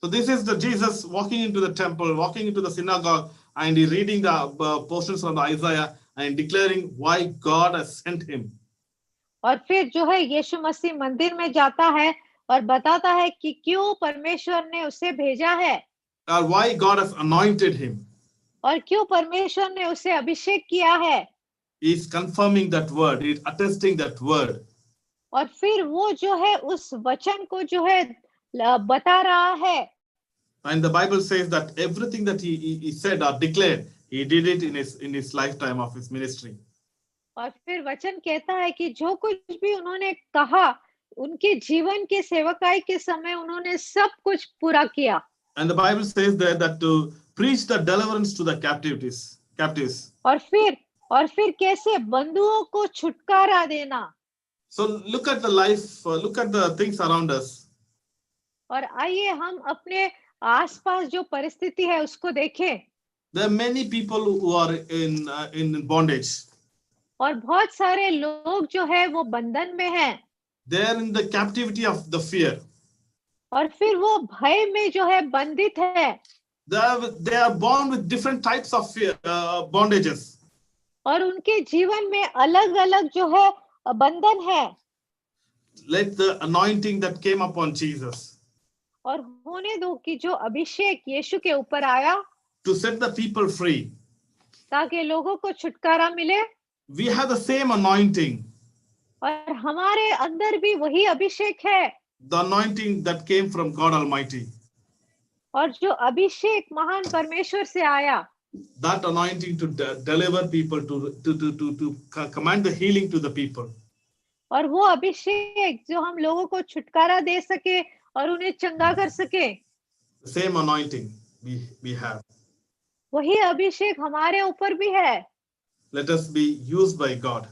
So this is the Jesus walking into the temple, walking into the synagogue, and he reading the portions from the Isaiah and declaring why God has sent him. और फिर जो है यीशु मसीह मंदिर में जाता है और बताता है कि क्यों परमेश्वर ने उसे भेजा है, Or why God has anointed him. और क्यों परमेश्वर ने उसे अभिषेक किया है। He is confirming that word, he is attesting that word. और फिर वो जो है उस वचन को जो है बता रहा है। And the Bible says that everything that he said or declared, he did it in his lifetime of his ministry. और फिर वचन कहता है कि जो कुछ भी उन्होंने कहा उनके जीवन के सेवकाई के समय उन्होंने सब कुछ पूरा किया। And the Bible says there that to preach the deliverance to the captives. और फिर कैसे बंधुओं को छुटकारा देना। So look at the life, look at the things around us. और आइए हम अपने आसपास जो परिस्थिति है उसको देखें। There are many people who are in bondage. और बहुत सारे लोग जो है वो बंधन में हैं। They are in the captivity of the fear. और फिर वो भय में जो है बंधित है। They are born with different types of fear, bondages. और उनके जीवन में अलग-अलग जो है बंधन है। Let the anointing that came upon Jesus. और होने दो कि जो अभिषेक यीशु के ऊपर आया to set the people free. ताकि लोगों को छुटकारा मिले। We have the same anointing. और हमारे अंदर भी वही अभिषेक है। The anointing that came from God Almighty. और जो अभिषेक महान परमेश्वर से आया। That anointing to deliver people, to command the healing to the people. और वो अभिषेक जो हम लोगों को छुटकारा दे सके और उन्हें चंगा कर सके। The same anointing we have. वही अभिषेक हमारे ऊपर भी है। Let us be used by God.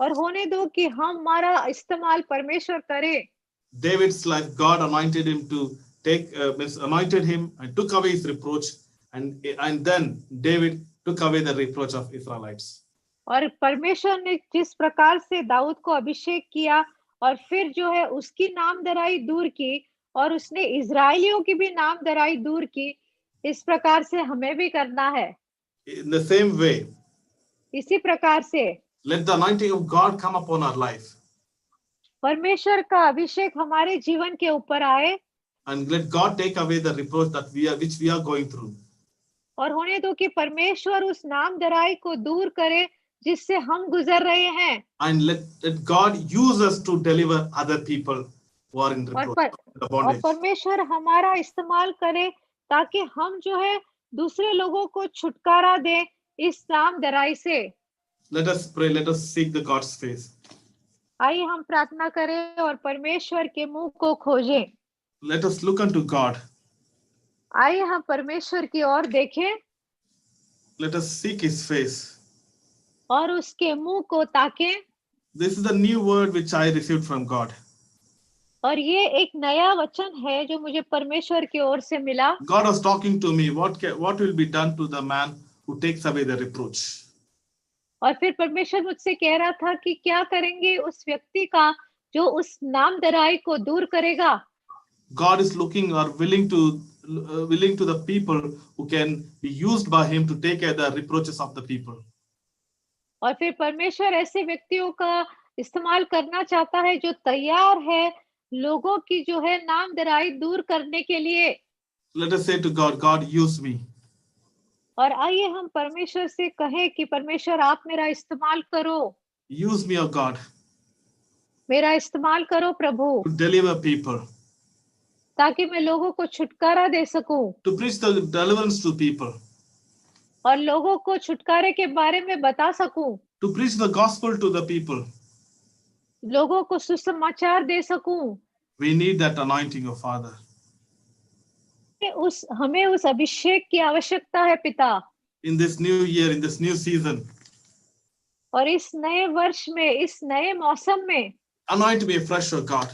और होने दो कि हम हमारा इस्तेमाल परमेश्वर करे। David's life, God anointed him to anointed him and took away his reproach, and then David took away the reproach of Israelites. और परमेश्वर ने जिस प्रकार से दाऊद को अभिषेक किया और फिर जो है उसकी नामधराई दूर की और उसने इजरायलियों की भी नामधराई दूर की, इस प्रकार से हमें भी करना है। In the same way, इसी प्रकार से let the anointing of God come upon our life. परमेश्वर का अभिषेक हमारे जीवन के ऊपर आए। And let God take away the reproach which we are going through. और होने दो कि परमेश्वर उस नामधराई को दूर करे जिससे हम गुजर रहे हैं। And let God use us to deliver other people who are in reproach, the bondage. और परमेश्वर हमारा इस्तेमाल करे ताकि हम जो है दूसरे लोगों को छुटकारा दें इस नामधराई से। Let us pray, let us seek the God's face. आइए हम प्रार्थना करें और परमेश्वर के मुंह को खोजें। Let us look unto God. आइए हम परमेश्वर की ओर देखें Let us seek his face. और उसके मुंह को ताकें। This is the new word which I received from God. और ये एक नया वचन है जो मुझे परमेश्वर की ओर से मिला। God was talking to me, what will be done to the man who takes away the reproach? और फिर परमेश्वर मुझसे कह रहा था कि क्या करेंगे उस व्यक्ति का जो उस नामधराई को दूर करेगा। God is looking or willing to the people who can be used by him to take away the reproaches of the people. और फिर परमेश्वर ऐसे व्यक्तियों का इस्तेमाल करना चाहता है जो तैयार है लोगों की जो है नामधराई दूर करने के लिए। Let us say to God, God, use me. और आइए हम परमेश्वर से कहें कि परमेश्वर आप मेरा इस्तेमाल करो। Use me, O God. मेरा इस्तेमाल करो प्रभु। To deliver people. ताकि मैं लोगों को छुटकारा दे सकूं। To preach the deliverance to people. और लोगों को छुटकारे के बारे में बता सकूं। To preach the gospel to the people. लोगों को सुसमाचार दे सकूं। We need that anointing, O Father. हमें उस अभिषेक की आवश्यकता है पिता, in this new year, in this new season. और इस नए वर्ष में, इस नए मौसम में, Anoint me afresh, O God,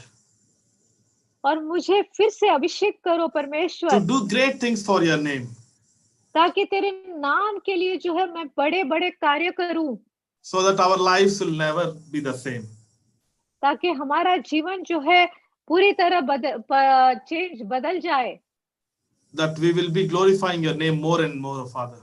और मुझे फिर से अभिषेक करो to परमेश्वर, do great things for your name, ताकि तेरे नाम के लिए जो है मैं बड़े बड़े कार्य करूं, so that our lives will never be the same. ताकि हमारा जीवन जो है पूरी तरह बदल जाए, That we will be glorifying your name more and more, Father.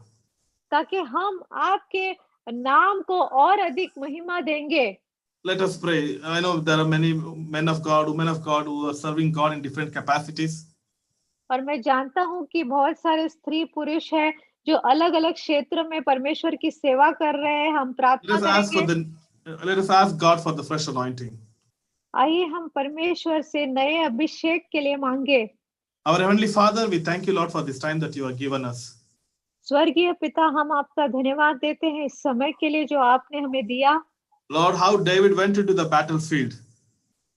ताकि हम आपके नाम को और अधिक महिमा देंगे। Let us pray. I know there are many men of God, women of God who are serving God in different capacities. और मैं जानता हूं कि बहुत सारे स्त्री पुरुष हैं जो अलग अलग क्षेत्र में परमेश्वर की सेवा कर रहे हैं। हम प्रार्थना करेंगे, Let us ask God for the fresh anointing. आइए हम परमेश्वर से नए अभिषेक के लिए मांगे। Our Heavenly Father, we thank you, Lord, for this time that you have given us. स्वर्गीय पिता, हम आपका धन्यवाद देते हैं इस समय के लिए जो आपने हमें दिया। Lord, how David went into the battlefield.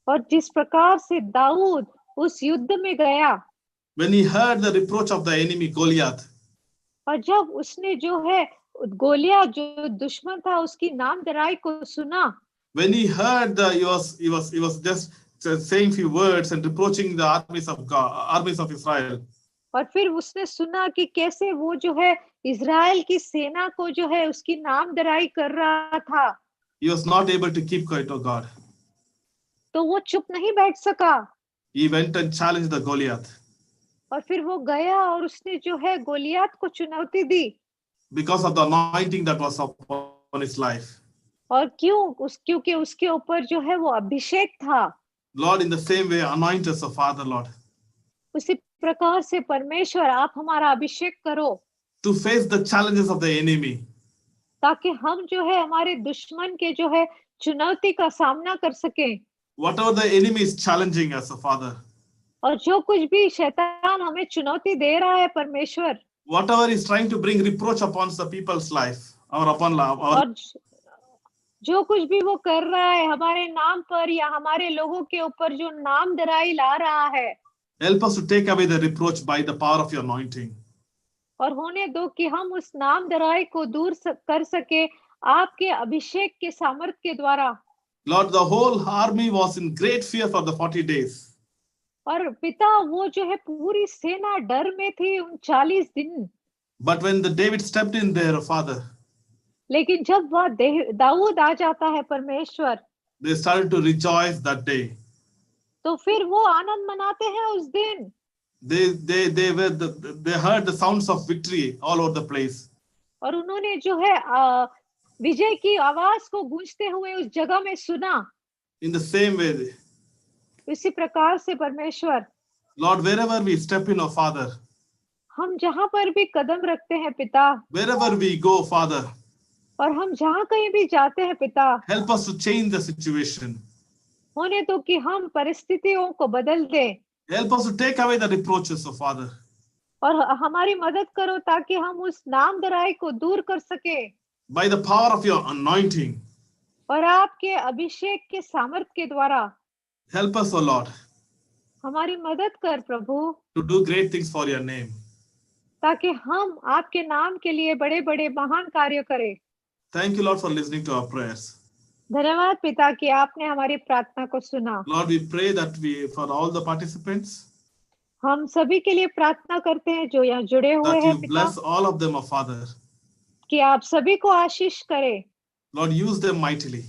और जिस प्रकार से दाऊद उस युद्ध में गया, When he heard the reproach of the enemy Goliath, और जब उसने जो है गोलियत जो दुश्मन था उसकी नामधराई को सुना, when he heard he was just saying few words and reproaching the armies of God, armies of Israel. और फिर उसने सुना कि कैसे वो जो है इज़राइल की सेना को जो है उसकी नामधराई कर रहा था, He was not able to keep quiet, oh God. तो वो चुप नहीं बैठ सका, He went and challenged the Goliath. और फिर वो गया और उसने जो है गोलियत को चुनौती दी, because of the anointing that was upon his life. और क्योंकि उसके ऊपर जो है वो अभिषेक था। Lord, in the same way, anoint us, O Father, Lord, उसी प्रकार से परमेश्वर आप हमारा अभिषेक करो, to face the challenges of the enemy. ताकि हम जो है हमारे दुश्मन के जो है चुनौती का सामना कर सकें। Whatever the enemy is challenging us, O Father, और जो कुछ भी शैतान हमें चुनौती दे रहा है परमेश्वर, whatever is trying to bring reproach upon the people's life, or upon our, और जो कुछ भी वो कर रहा है हमारे नाम पर या हमारे लोगों के ऊपर जो नामधराई ला रहा है, help us to take away the reproach by the power of your anointing. और होने दो कि हम उस नामधराई को दूर कर सके आपके अभिषेक के सामर्थ के द्वारा। Lord, the whole army was in great fear for the 40 days. और पिता, वो जो है पूरी सेना डर में थी उन 40 दिन। But when the David stepped in there, Father, लेकिन जब वह दाऊद आ जाता है परमेश्वर, they started to rejoice that day. तो फिर वो आनंद मनाते हैं उस दिन। They heard the sounds of victory all over the place. और उन्होंने जो है विजय की आवाज को गूंजते हुए उस जगह में सुना। In the same way, इसी प्रकार से परमेश्वर, Lord, wherever we step in, O Father, हम जहां पर भी कदम रखते हैं पिता, wherever we go, Father, और हम जहां कहीं भी जाते हैं पिता, help us to change the situation. होने दो कि हम परिस्थितियों को बदल दें, Help us to take away the reproaches, O Father. और हमारी मदद करो ताकि हम उस नामधराई को दूर कर सके By the power of your anointing, और आपके अभिषेक के सामर्थ के द्वारा। help us, O Lord, हमारी मदद कर प्रभु, to do great things for your name. ताकि हम आपके नाम के लिए बड़े बड़े महान कार्य करें। Thank you, Lord, for listening to our prayers. धन्यवाद पिता कि आपने हमारी प्रार्थना को सुना। Lord, we pray that for all the participants, हम सभी के लिए प्रार्थना करते हैं जो यहाँ जुड़े हुए that हैं you पिता, bless all of them, O Father. कि आप सभी को आशीष करें Lord, use them mightily.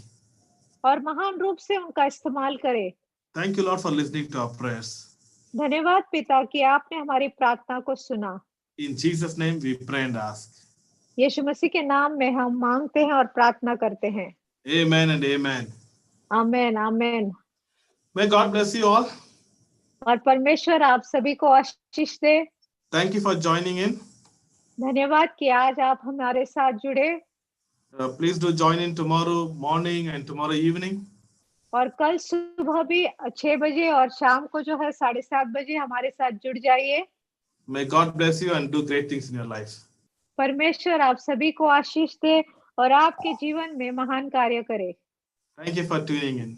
और महान रूप से उनका इस्तेमाल करें। Thank you, Lord, for listening to our prayers. धन्यवाद पिता कि आपने हमारी प्रार्थना को सुना। In Jesus' name we pray and ask. यीशु मसीह के नाम में हम मांगते हैं और प्रार्थना करते हैं। Amen and amen. Amen amen. May God bless you all. और परमेश्वर आप सभी को आशीष दे। Thank you for joining in. धन्यवाद कि आज आप हमारे साथ जुड़े। Please do join in tomorrow morning and tomorrow evening. और कल सुबह भी 6 बजे और शाम को जो है 7:30 बजे हमारे साथ जुड़ जाइए। May God bless you and do great things in your lives. परमेश्वर आप सभी को आशीष दे और आपके जीवन में महान कार्य करे। Thank you for tuning in.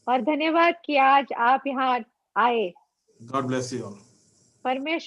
और धन्यवाद कि आज आप यहाँ आए। God bless you all. परमेश्वर